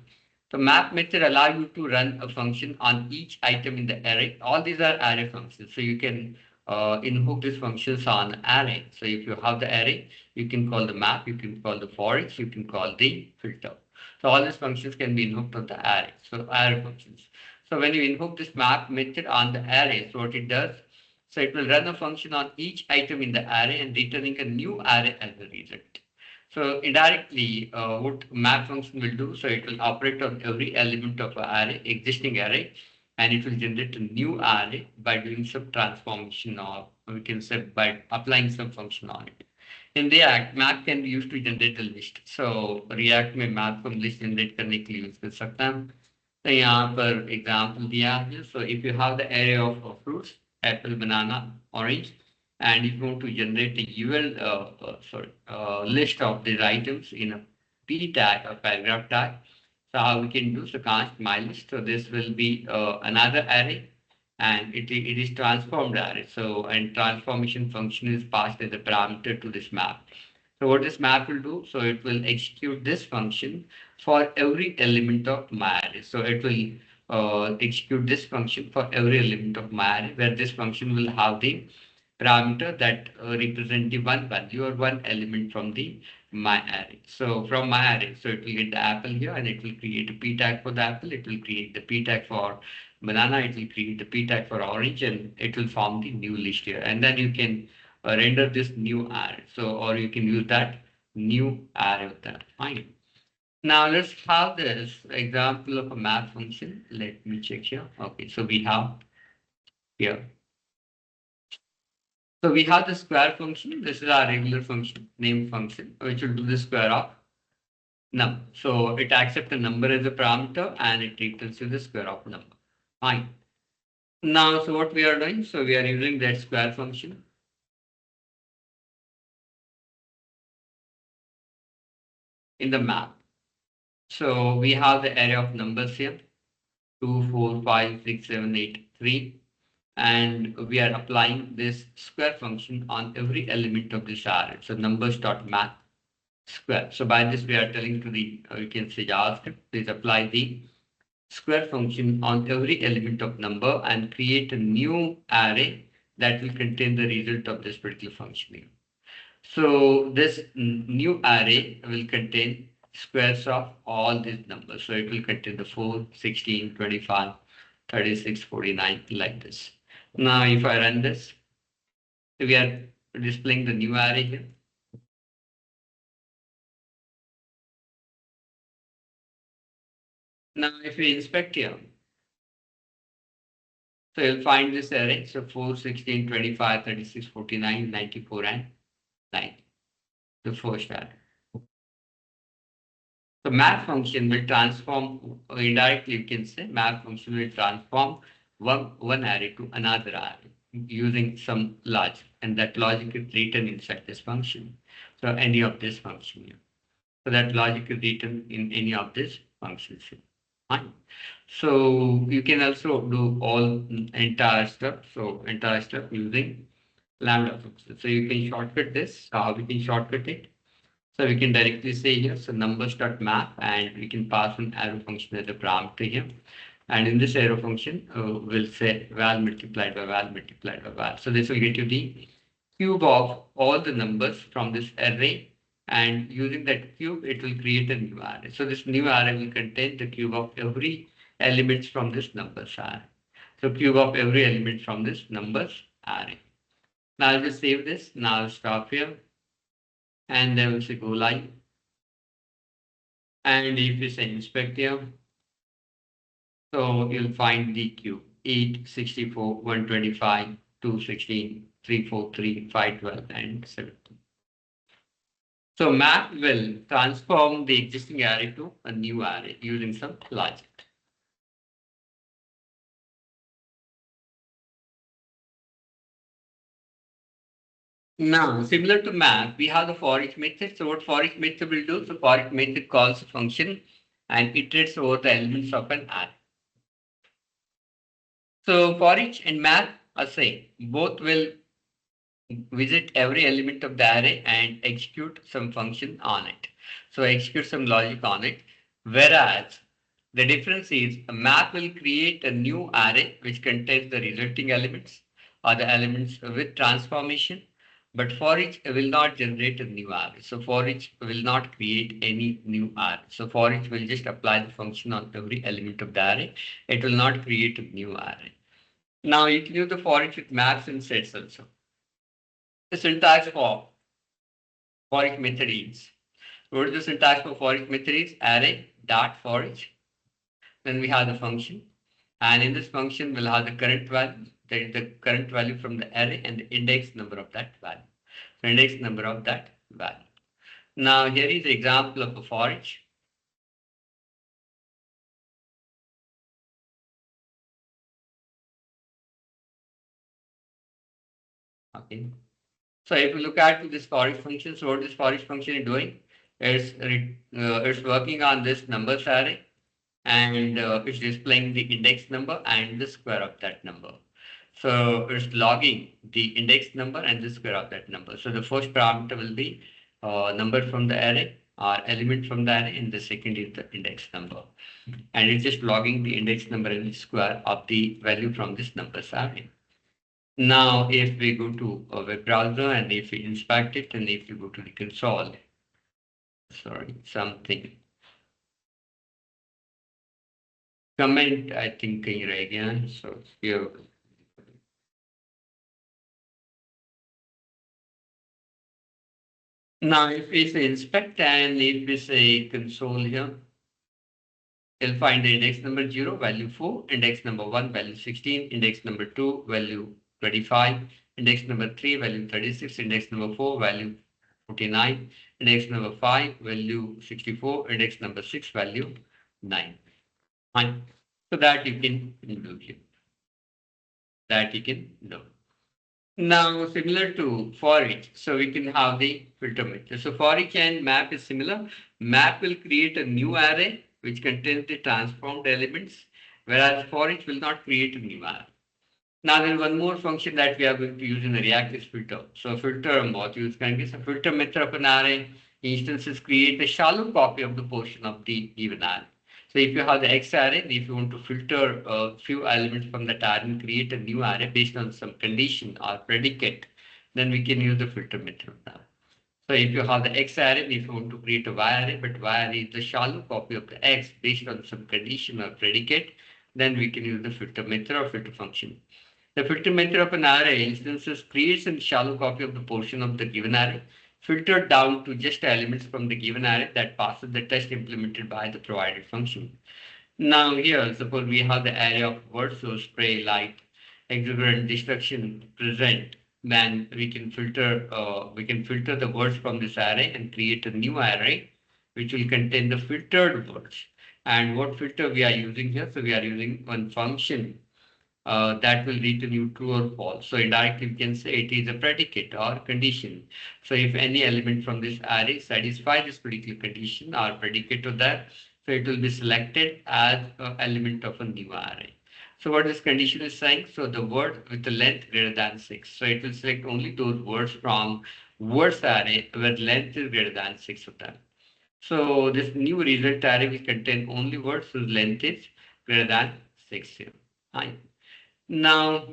So map method allow you to run a function on each item in the array. All these are array functions. So you can invoke these functions on array. So if you have the array, you can call the map, you can call the for each, you can call the filter. So all these functions can be invoked on the array. So array functions. So when you invoke this map method on the array, so what it does, so it will run a function on each item in the array and returning a new array as a result. So indirectly, what map function will do, so it will operate on every element of an array, existing array, and it will generate a new array by doing some transformation, or we can say by applying some function on it. In React, map can be used to generate a list. So React में map को list generate करने के लिए use कर सकता है. तो यहाँ पर example दिया है. So if you have the array of fruits, apple, banana, orange, and if you want to generate a UL list of these items in a p tag or paragraph tag, so how we can do, so const my list. So this will be another array, and it is transformed array. So and transformation function is passed as a parameter to this map. So what this map will do, so it will execute this function for every element of my array. So it will execute this function for every element of my array, where this function will have the parameter that represent the one value or one element from the my array. So from my array, so it will get the apple here and it will create a p tag for the apple. It will create the p tag for banana. It will create the p tag for orange, and it will form the new list here. And then you can render this new array. So or you can use that new array with that. Fine. Now let's have this example of a map function. Let me check here. Okay, so we have here. So we have the square function. This is our regular function, name function, which will do the square of number. So it accepts a number as a parameter and it returns you the square of number. Fine. Now, so what we are doing? So we are using that square function in the map. So we have the array of numbers here, 2, 4, 5, 6, 7, 8, 3. And we are applying this square function on every element of this array. So numbers.map square. So by this we are telling to the you can say JavaScript, please apply the square function on every element of number and create a new array that will contain the result of this particular function. So this new array will contain squares of all these numbers. So it will contain the 4, 16, 25, 36, 49 like this. Now if I run this, we are displaying the new array here. Now, if we inspect here, so you'll find this array. So 4, 16, 25, 36, 49, 94, and 9. The first array. So map function will transform, indirectly you can say, map function will transform one array to another array using some logic. And that logic is written inside this function. So any of this function here. So that logic is written in any of these functions here. Fine. So you can also do all entire stuff. So entire stuff using lambda function. So you can shortcut this. How we can shortcut it? So we can directly say here, so numbers.map, and we can pass an arrow function as a parameter here. And in this arrow function, we'll say val multiplied by val multiplied by val. So this will get you the cube of all the numbers from this array. And using that cube, it will create a new array. So this new array will contain the cube of every element from this numbers array. So cube of every element from this numbers array. Now I'll just save this. Now I'll stop here. And then we'll say go live. And if we say inspect here, so you'll find the cube 8, 64, 125, 216, 343, 512, and 17. So map will transform the existing array to a new array using some logic. Now, similar to map, we have the for each method. So what for each method will do? So for each method calls a function and iterates over the elements of an array. So for each and map are same. Both will visit every element of the array and execute some function on it. So execute some logic on it. Whereas the difference is a map will create a new array which contains the resulting elements or the elements with transformation. But for each will not generate a new array. So for each will not create any new array. So for each will just apply the function on every element of the array. It will not create a new array. Now you can use the for each with maps and sets also. The syntax for each method is. What is the syntax for each method is? Array dot for each. Then we have the function. And in this function, we'll have the current value. That is the current value from the array and the index number of that value. So index number of that value. Now here is the example of a for each. Okay. So if you look at this for each function, so what this for each function is doing is it's working on this numbers array, and it's displaying the index number and the square of that number. So it's logging the index number and the square of that number. So the first parameter will be number from the array or element from the array, and the second is the index number. And it's just logging the index number and the square of the value from this numbers array. Now, if we go to a web browser and if we inspect it, and if you go to the console, sorry, something. Comment, I think, कहीं रह गया है. So here. Now, if we say inspect and if we say console here, you'll find the index number 0, value 4, index number 1, value 16, index number 2, value 25, index number 3, value 36, index number 4, value 49, index number 5, value 64, index number 6, value 9. Fine. So that you can do here. That you can do. Now, similar to for each, so we can have the filter method. So for each and map is similar. Map will create a new array which contains the transformed elements, whereas for each will not create a new array. Now there is one more function that we are going to use in the React is filter. So filter what use can be. So filter method of an array instances create a shallow copy of the portion of the given array. So if you have the X array, if you want to filter a few elements from that array and create a new array based on some condition or predicate, then we can use the filter method of that. So if you have the X array, if you want to create a Y array, but Y array is the shallow copy of the X based on some condition or predicate, then we can use the filter method or filter function. The filter method of an array instances creates a shallow copy of the portion of the given array, filtered down to just elements from the given array that passes the test implemented by the provided function. Now here, suppose we have the array of words, so spray, light, exuberant, destruction, present. Then we can filter the words from this array and create a new array, which will contain the filtered words. And what filter we are using here? So we are using one function that will return you true or false. So indirectly we can say it is a predicate or condition. So if any element from this array satisfies this particular condition or predicate of that, so it will be selected as an element of a new array. So what this condition is saying, so the word with the length greater than 6. So it will select only those words from words array where length is greater than 6 of them. So this new result array will contain only words whose length is greater than 6 here. Fine. Now,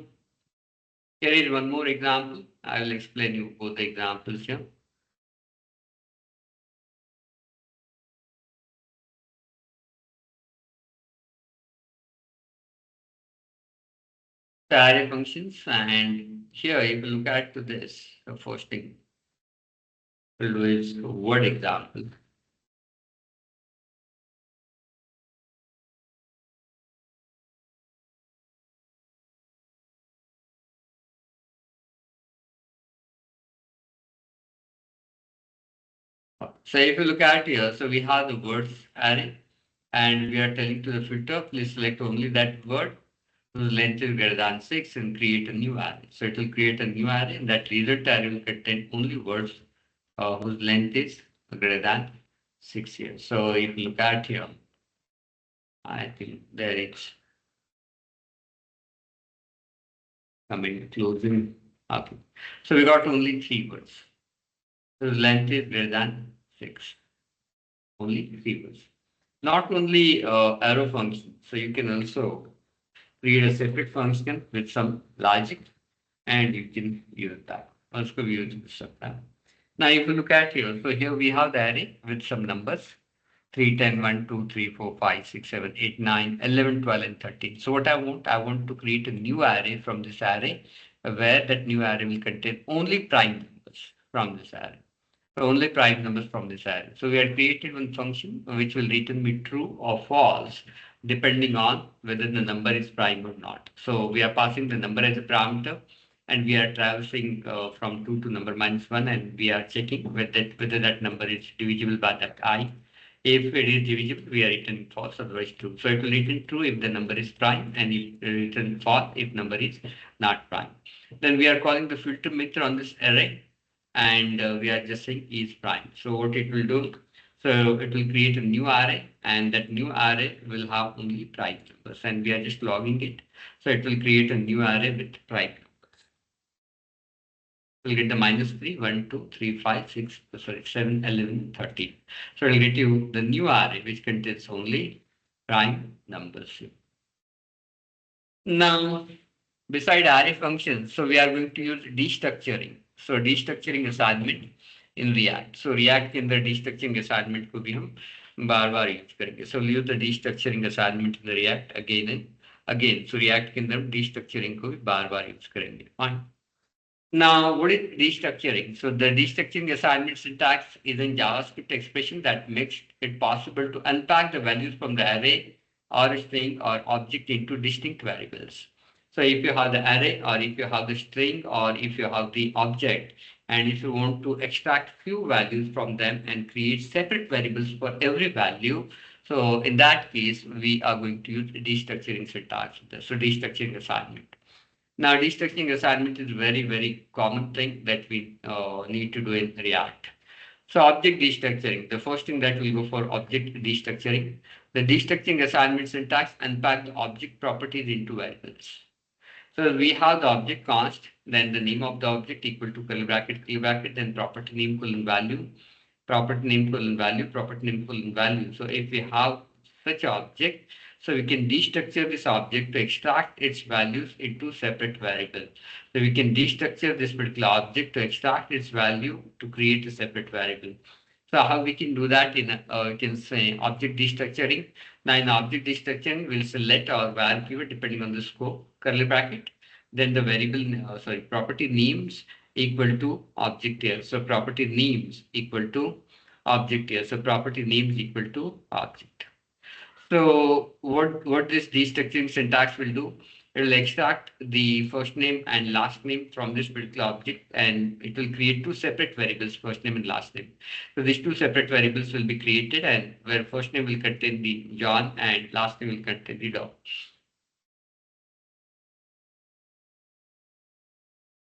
here is one more example. I will explain you both the examples here. The array functions, and here if you look at to this, the first thing we'll do is word example. So if you look at here, so we have the words array, and we are telling to the filter, please select only that word whose length is greater than 6 and create a new array. So it will create a new array, and that result array will contain only words whose length is greater than 6 here. So if you look at here, I think there is coming closing. Okay. So we got only 3 words. So length is greater than 6. Only 3 words. Not only arrow function. So you can also create a separate function with some logic and you can use that. Also we use this sometime. Now if you look at here, so here we have the array with some numbers. 3, 10, 1, 2, 3, 4, 5, 6, 7, 8, 9, 11, 12, and 13. So what I want to create a new array from this array where that new array will contain only prime numbers from this array. So only prime numbers from this array. So we have created one function which will return me true or false depending on whether the number is prime or not. So we are passing the number as a parameter and we are traversing from 2 to number -1 and we are checking whether that number is divisible by that I. If it is divisible, we are returning false, otherwise true. So it will return true if the number is prime and it will return false if number is not prime. Then we are calling the filter method on this array and we are just saying is prime. So what it will do, so it will create a new array and that new array will have only prime numbers and we are just logging it. So it will create a new array with prime numbers. We'll get the -3, 1, 2, 3, 5, 6, sorry, 7, 11, 13. So it'll get you the new array which contains only prime numbers. Now, beside array functions, so we are going to use destructuring. So destructuring assignment in React. So React के अंदर destructuring assignment को भी हम बार-बार use करेंगे. So we'll use the destructuring assignment in the React again and again. So React के अंदर हम destructuring को भी बार-बार यूज करेंगे. Fine. Now, what is destructuring? So the destructuring assignment syntax is a JavaScript expression that makes it possible to unpack the values from the array or string or object into distinct variables. So if you have the array or if you have the string or if you have the object and if you want to extract few values from them and create separate variables for every value, so in that case, we are going to use destructuring syntax. So destructuring assignment. Now, destructuring assignment is very common thing that we need to do in React. So object destructuring, the first thing that we go for object destructuring. The destructuring assignment syntax unpack the object properties into variables. So we have the object const, then the name of the object equal to curly bracket, then property name colon value, property name colon value, property name colon value. So if we have such object, so we can destructure this object to extract its values into separate variables. So we can destructure this particular object to extract its value to create a separate variable. So how we can do that in we can say object destructuring. Now in object destructuring, we'll select our value depending on the scope, curly bracket, then the variable, property names equal to object here. So property names equal to object here. So property names equal to object. So what this destructuring syntax will do, it will extract the first name and last name from this particular object, and it will create two separate variables, first name and last name. So these two separate variables will be created, and where first name will contain the John and last name will contain the dog.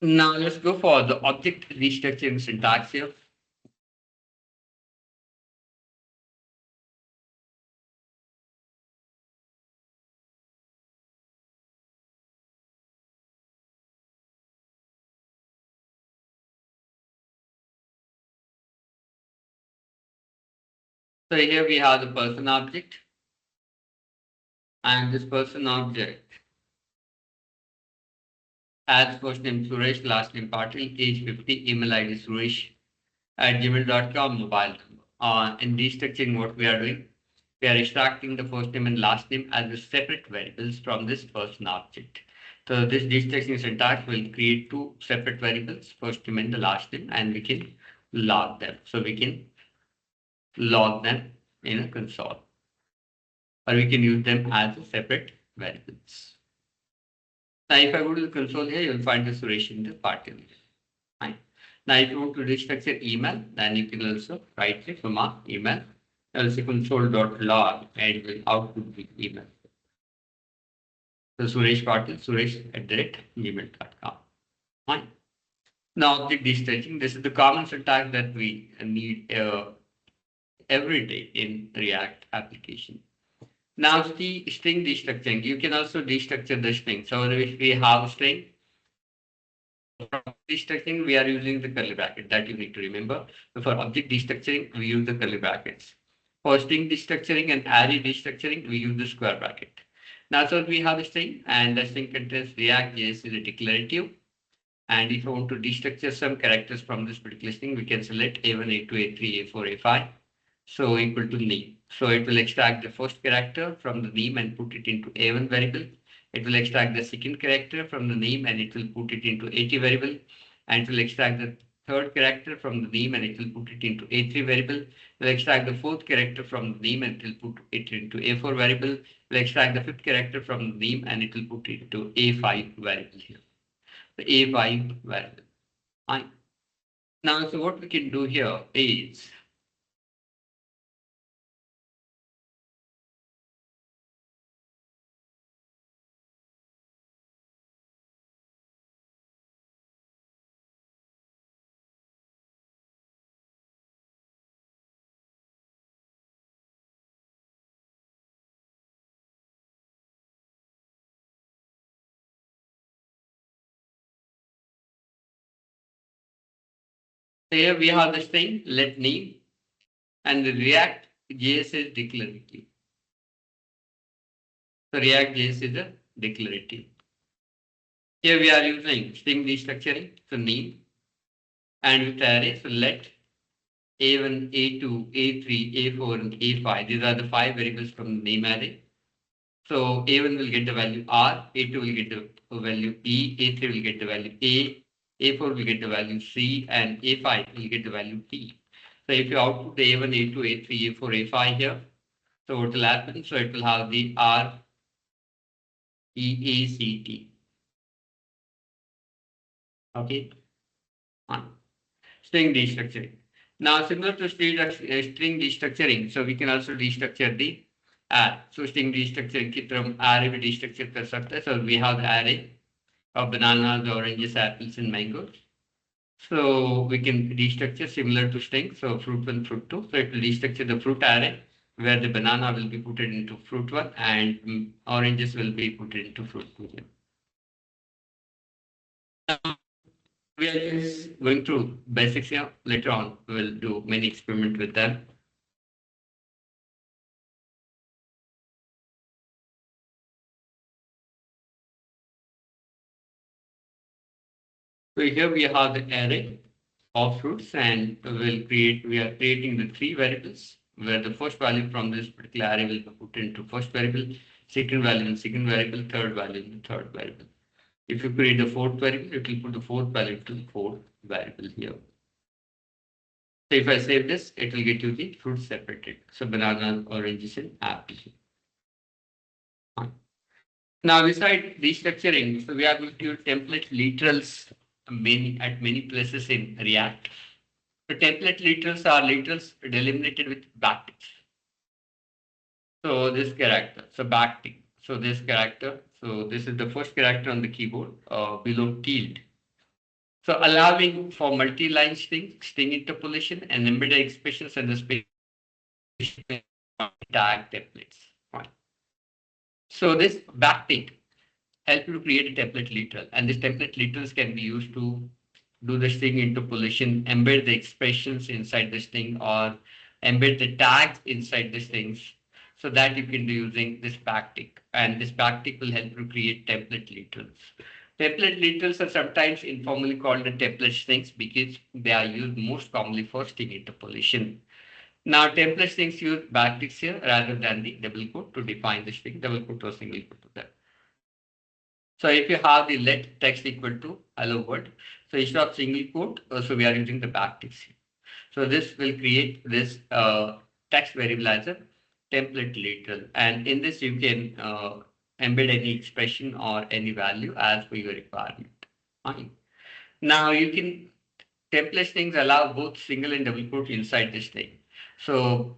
Now let's go for the object restructuring syntax here. So here we have the person object, and this person object adds first name Suresh, last name Patil, age 50, email ID suresh@gmail.com, mobile number. In destructuring, what we are doing, we are extracting the first name and last name as the separate variables from this person object. So this destructuring syntax will create two separate variables, first name and the last name, and we can log them. So we can log them in a console, or we can use them as a separate variables. Now, if I go to the console here, you'll find the Suresh in the party. Fine. Now, if you want to restructure email, then you can also right click from our email, also console.log, and it will output the email. So Suresh Patil, suresh@gmail.com. Fine. Now, object destructuring, this is the common syntax that we need every day in React application. Now, the string destructuring, you can also destructure the string. So if we have string, destructuring, we are using the curly bracket, that you need to remember. So for object destructuring, we use the curly brackets. For string destructuring and array destructuring, we use the square bracket. Now, so we have a string, and the string contains React.js is a declarative. And if you want to destructure some characters from this particular string, we can select A1, A2, A3, A4, A5. So equal to name. So it will extract the first character from the name and put it into A1 variable. It will extract the second character from the name and it will put it into A2 variable. And it will extract the third character from the name and it will put it into A3 variable. It will extract the fourth character from the name and it will put it into A4 variable. It will extract the fifth character from the name and it will put it into A5 variable here. The A5 variable. Fine. Now, so what we can do here is, here we have this thing, let name, and the React JS is declarative. So React JS is a declarative. Here we are using string destructuring, so name, and with array, so let A1, A2, A3, A4, and A5. These are the 5 variables from the name array. So A1 will get the value R, A2 will get the value E, A3 will get the value A, A4 will get the value C, and A5 will get the value T. So if you output the A1, A2, A3, A4, A5 here, so what will happen? So it will have the R, E, A, C, T. Okay. String destructuring. Now, similar to string destructuring, so we can also destructure the array. So string destructuring की तरह array भी destructure कर सकते हैं. So we have the array of bananas, oranges, apples, and mangoes. So we can destructure similar to string. So fruit 1, fruit 2. So it will destructure the fruit array where the banana will be put into fruit 1 and oranges will be put into fruit 2. Now, we are just going through basics here. Later on, we'll do many experiments with them. So here we have the array of fruits and we are creating the 3 variables where the first value from this particular array will be put into first variable, second value in second variable, third value in the third variable. If you create the fourth variable, it will put the fourth value to the fourth variable here. So if I save this, it will get you the fruits separated. So banana, oranges, and apple. Now, beside restructuring, so we are going to use template literals at many places in React. So template literals are literals delimited with backticks. So this character, so backtick. So this character, so this is the first character on the keyboard below tilde. So allowing for multi-line string interpolation and embedded expressions and the space tag templates. Fine. So this backtick help you to create a template literal, and this template literals can be used to do the string interpolation, embed the expressions inside the string, or embed the tags inside the strings, so that you can do using this backtick. And this backtick will help you create template literals. Template literals are sometimes informally called the template strings because they are used most commonly for string interpolation. Now, template strings use backticks here rather than the double quote to define the string, double quote or single quote to that. So if you have the let text equal to hello world, so instead of single quote, so we are using the backticks here. So this will create this text variable as a template literal, and in this you can embed any expression or any value as per your requirement. Fine. Now you can template strings allow both single and double quote inside this thing. So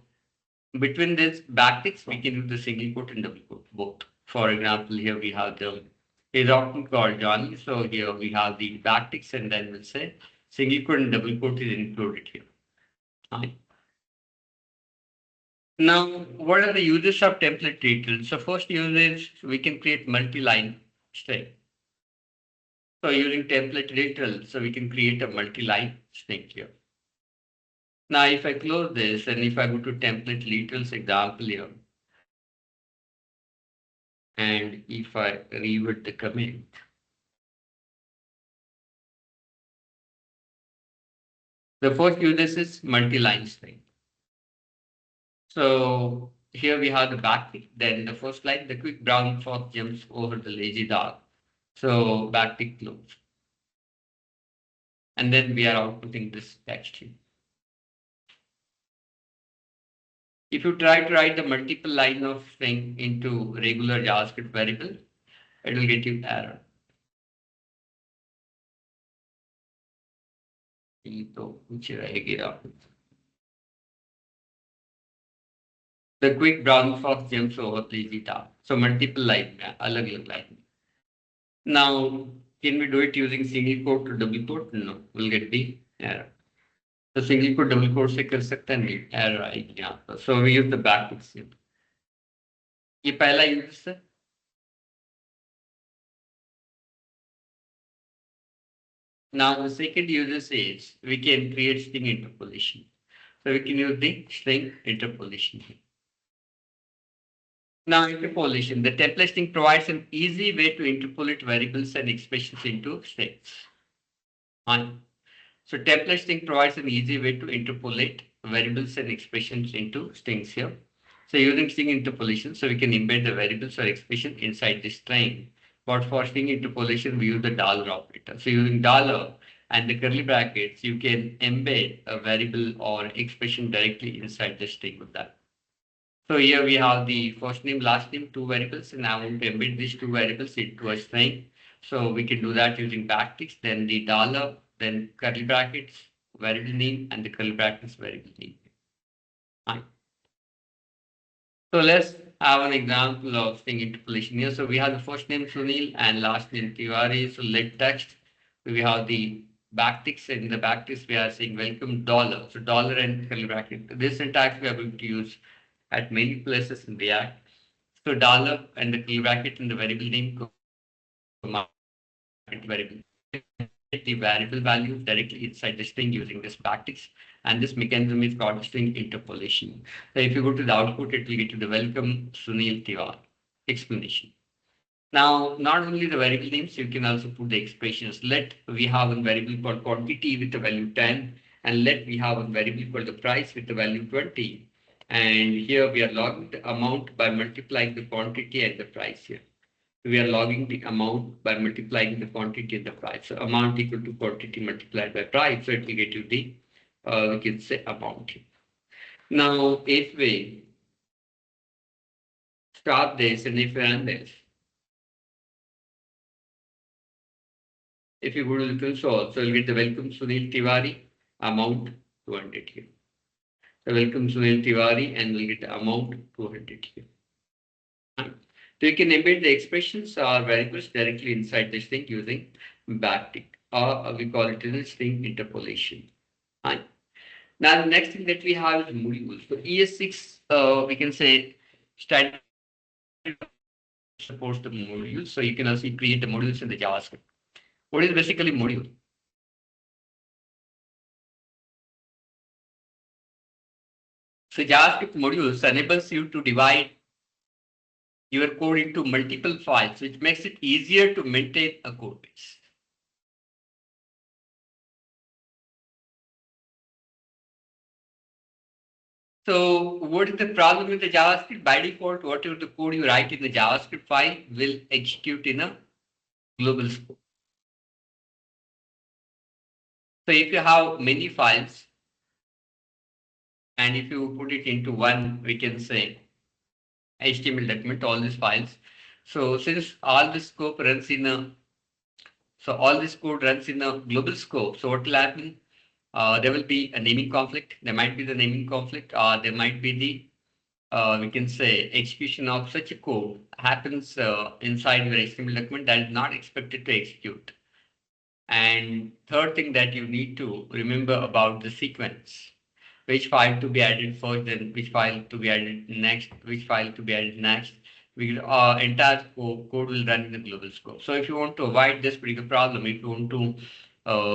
between this backticks, we can use the single quote and double quote both. For example, here we have the is often called Johnny. So here we have the backticks, and then we'll say single quote and double quote is included here. Fine. Now, what are the uses of template literals? So first use is we can create multi-line string. So using template literal, so we can create a multi-line string here. Now, if I close this and if I go to template literals example here, and if I revert the command, the first uses is multi-line string. So here we have the backtick. Then the first line, the quick brown fox jumps over the lazy dog. So backtick close. And then we are outputting this text here. If you try to write the multiple line of string into regular JavaScript variable, it will get you error. तो कुछ रहेगा. The quick brown fox jumps over lazy dog. So multiple line में अलग-अलग line. Now, can we do it using single quote to double quote? No, we'll get the error. तो single को double quote से कर सकता नहीं, error आएगी यहाँ पर. So we use the backticks. ये पहला यूज है. Now the second use is we can create string interpolation. So we can use the string interpolation. Now interpolation, the template string provides an easy way to interpolate variables and expressions into strings. One. So template string provides an easy way to interpolate variables and expressions into strings here. So using string interpolation, so we can embed the variables or expression inside the string. But for string interpolation, we use the dollar operator. So using dollar and the curly brackets, you can embed a variable or expression directly inside the string with that. So here we have the first name, last name, two variables, and I want to embed these two variables into a string. So we can do that using backticks, then the dollar, then curly brackets, variable name, and the curly brackets variable name. Fine. So let's have an example of string interpolation here. So we have the first name Sunil and last name Tiwari. So let text. We have the backticks, and in the backticks we are saying welcome dollar. So dollar and curly bracket. This syntax we are going to use at many places in React. So dollar and the curly bracket in the variable name variable. The variable values directly inside the string using this backticks, and this mechanism is called string interpolation. So if you go to the output, it will get you the welcome Sunil Tiwari explanation. Now, not only the variable names, you can also put the expressions. Let we have a variable called quantity with the value 10, and let we have a variable called the price with the value 20. And here we are logging the amount by multiplying the quantity and the price here. We are logging the amount by multiplying the quantity and the price. So amount equal to quantity multiplied by price. So it will get you the, we can say amount. Now, eighth way, stop this, and if you run this, if you go to the console, so you'll get the welcome Sunil Tiwari, amount 200 here. So welcome Sunil Tiwari, and we'll get the amount 200 here. Right. So you can embed the expressions or variables directly inside this thing using backtick, or we call it as string interpolation. Right. Now the next thing that we have is modules. So ES6, we can say standard supports the modules. So you can also create the modules in the JavaScript. What is basically module? So JavaScript modules enables you to divide your code into multiple files, which makes it easier to maintain a code base. So what is the problem with the JavaScript? By default, whatever the code you write in the JavaScript file will execute in a global scope. So if you have many files, and if you put it into one, we can say HTML document, all these files. So since all this scope runs in a, so all this code runs in a global scope. So what will happen? There will be a naming conflict. There might be the naming conflict, or there might be the we can say execution of such a code happens inside your HTML document that is not expected to execute. And third thing that you need to remember about the sequence, which file to be added first, then which file to be added next, which file to be added next. Entire code will run in the global scope. So if you want to avoid this particular problem, if you want to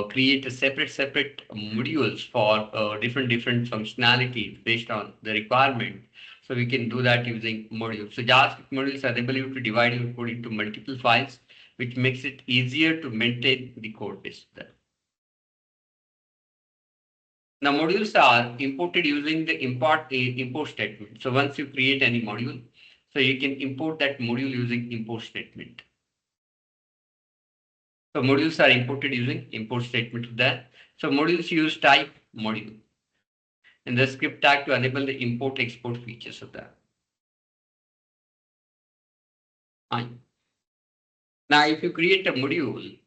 create a separate modules for different functionalities based on the requirement, so we can do that using modules. So JavaScript modules enable you to divide your code into multiple files, which makes it easier to maintain the code base there. Now modules are imported using the import statement. So once you create any module, so you can import that module using import statement. So modules are imported using import statement there. So modules use type module in the script tag to enable the import export features of that. Fine. Now if you create a module,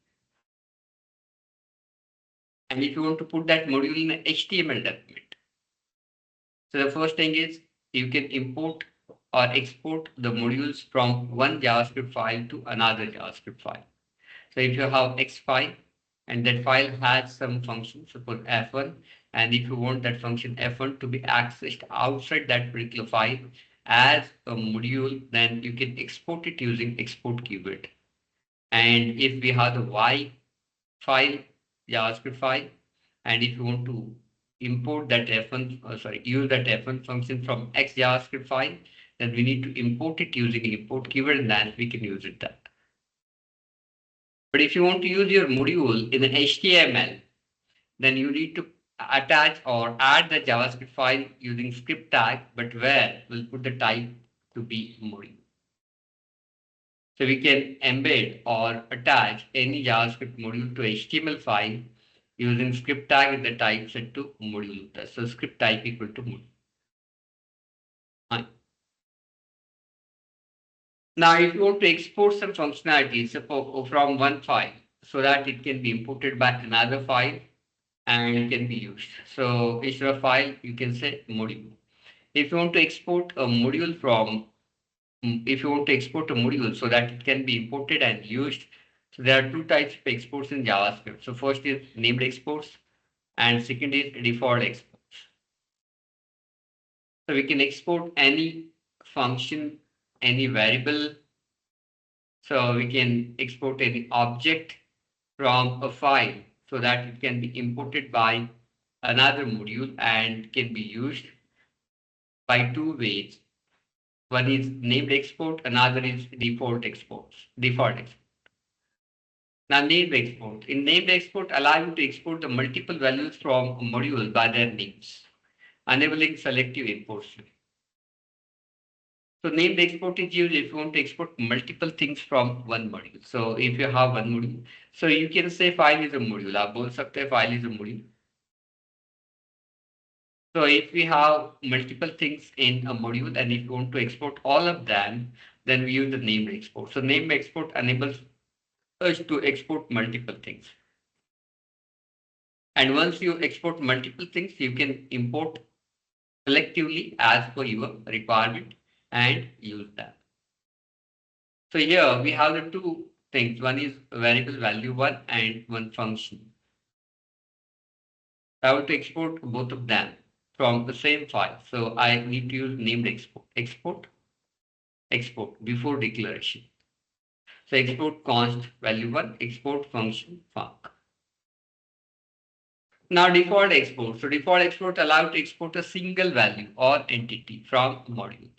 and if you want to put that module in an HTML document, so the first thing is you can import or export the modules from one JavaScript file to another JavaScript file. So if you have X file and that file has some function, suppose F1, and if you want that function F1 to be accessed outside that particular file as a module, then you can export it using export keyword. And if we have the Y file, JavaScript file, and if you want to import that F1, use that F1 function from X JavaScript file, then we need to import it using import keyword, and then we can use it that. But if you want to use your module in HTML, then you need to attach or add the JavaScript file using script tag, but where we'll put the type to be module. So we can embed or attach any JavaScript module to HTML file using script tag with the type set to module. So script type equal to module. Fine. Now, if you want to export some functionality from one file so that it can be imported by another file and it can be used. So instead of file, you can say module. If you want to export a module so that it can be imported and used, so there are two types of exports in JavaScript. So first is named exports and second is default exports. So we can export any function, any variable. So we can export any object from a file so that it can be imported by another module and can be used by two ways. One is named export, another is default exports. Now named export. In named export, allow you to export the multiple values from a module by their names, enabling selective imports. So named export is used if you want to export multiple things from one module. So if you have one module, so you can say file is a module. आप बोल सकते हैं file is a module. So if we have multiple things in a module and if you want to export all of them, then we use the named export. So named export enables us to export multiple things. And once you export multiple things, you can import selectively as per your requirement and use that. So here we have the two things. One is variable value one and one function. I want to export both of them from the same file. So I need to use named export. Export before declaration. So export const value one, export function func. Now default export. So default export allow to export a single value or entity from module.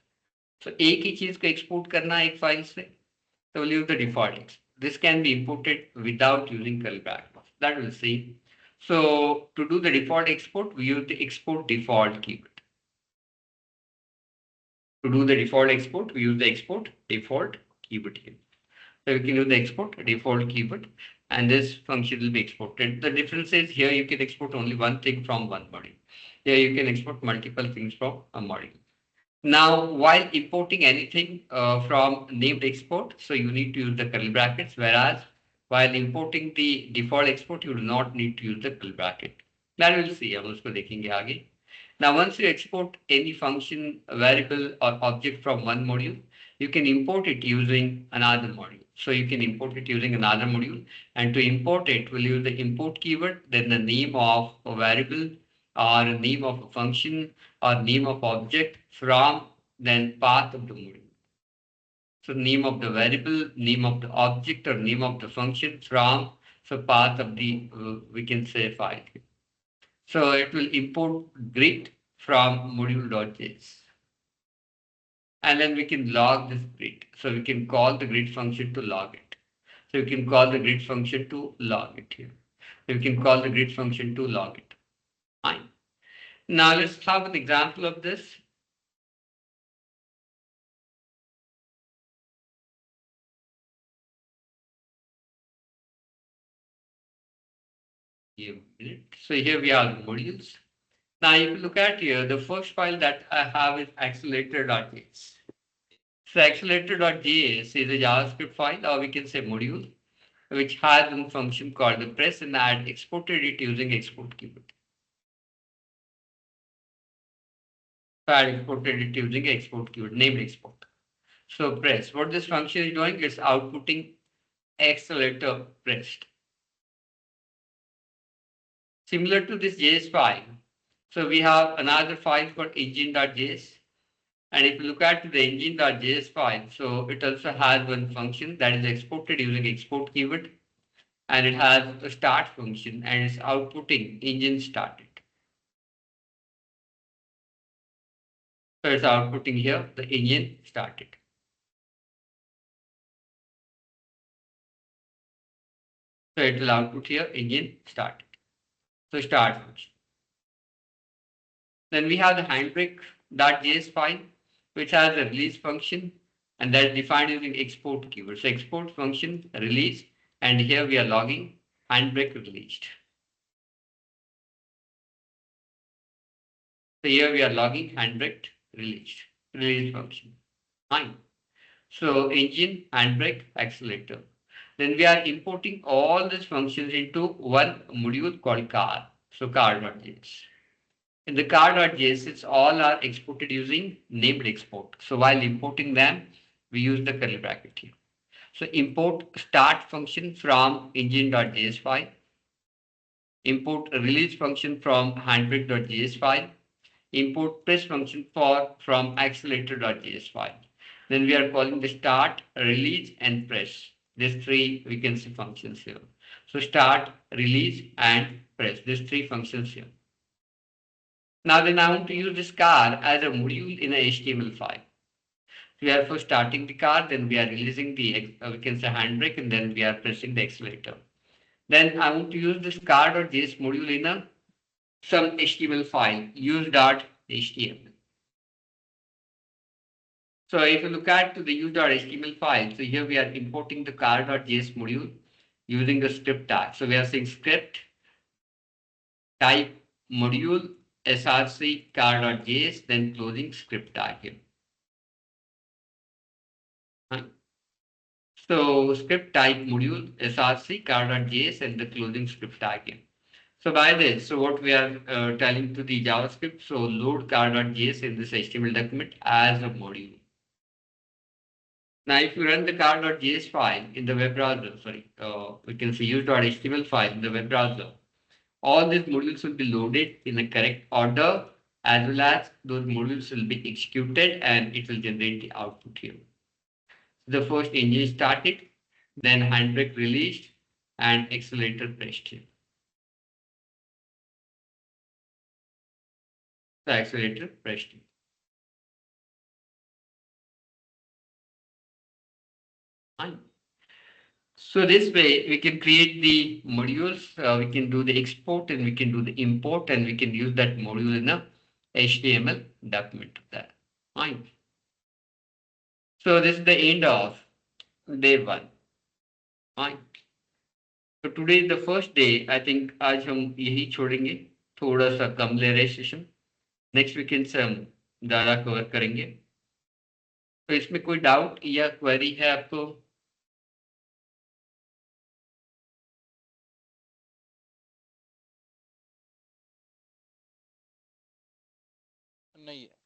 So एक ही चीज को export करना एक file से, so we'll use the default export. This can be imported without using curly brackets. That we'll see. So to do the default export, we use the export default keyword. To do the default export, we use the export default keyword here. So we can use the export default keyword and this function will be exported. The difference is here you can export only one thing from one module. Here you can export multiple things from a module. Now, while importing anything from named export, so you need to use the curly brackets, whereas while importing the default export, you do not need to use the curly bracket. That we'll see. हम उसको देखेंगे आगे. Now, once you export any function, variable, or object from one module, you can import it using another module. So you can import it using another module, and to import it, we'll use the import keyword, then the name of a variable, or name of a function, or name of object from then path of the module. So name of the variable, name of the object, or name of the function from so path of the we can say file. So it will import grid from module.js. And then we can log this grid. So we can call the grid function to log it. So we can call the grid function to log it here. So we can call the grid function to log it. Fine. Now let's have an example of this. So here we have the modules. Now if you look at here, the first file that I have is accelerator.js. So accelerator.js is a JavaScript file, or we can say module, which has a function called the press, and I had exported it using export keyword. So I exported it using export keyword, named export. So press, what this function is doing is outputting accelerator pressed. Similar to this JS file, so we have another file called engine.js. And if you look at the engine.js file, so it also has one function that is exported using export keyword. And it has a start function and it's outputting engine started. So it's outputting here the engine started. So it will output here engine started. So start function. Then we have the handbrake.js file, which has a release function and that is defined using export keyword. So export function release, and here we are logging handbrake released. So here we are logging handbrake released, release function. Fine. So engine, handbrake, accelerator. Then we are importing all these functions into one module called car. So car.js. In the car.js, it's all are exported using named export. So while importing them, we use the curly bracket here. So import start function from engine.js file. Import release function from handbrake.js file. Import press function from accelerator.js file. Then we are calling the start, release, and press. These three we can see functions here. So start, release, and press. These three functions here. Now then I want to use this car as a module in a HTML file. We are first starting the car, then we are releasing the we can say handbrake, and then we are pressing the accelerator. Then I want to use this car.js module in a some HTML file, use.html. So if you look at the use.html file, so here we are importing the car.js module using the script tag. So we are saying script type module src car.js, then closing script diagram. Right? So script type module src car.js and the closing script diagram. So by this, so what we are telling to the JavaScript, so load car.js in this HTML document as a module. Now, if you run the car.js file in the web browser, we can see use.html file in the web browser, all these modules will be loaded in the correct order, as well as those modules will be executed and it will generate the output here. The first engine started, then handbrake released, and accelerator pressed here. The accelerator pressed here. Fine. So this way we can create the modules, we can do the export and we can do the import and we can use that module in a HTML document of that. Fine. So this is the end of day one. Fine. So today is the first day. I think आज हम यही छोड़ेंगे, थोड़ा सा कम ले रहे session. Next weekend से हम ज़्यादा कवर करेंगे. तो इसमें कोई डाउट या क्वेरी है आपको? नहीं है.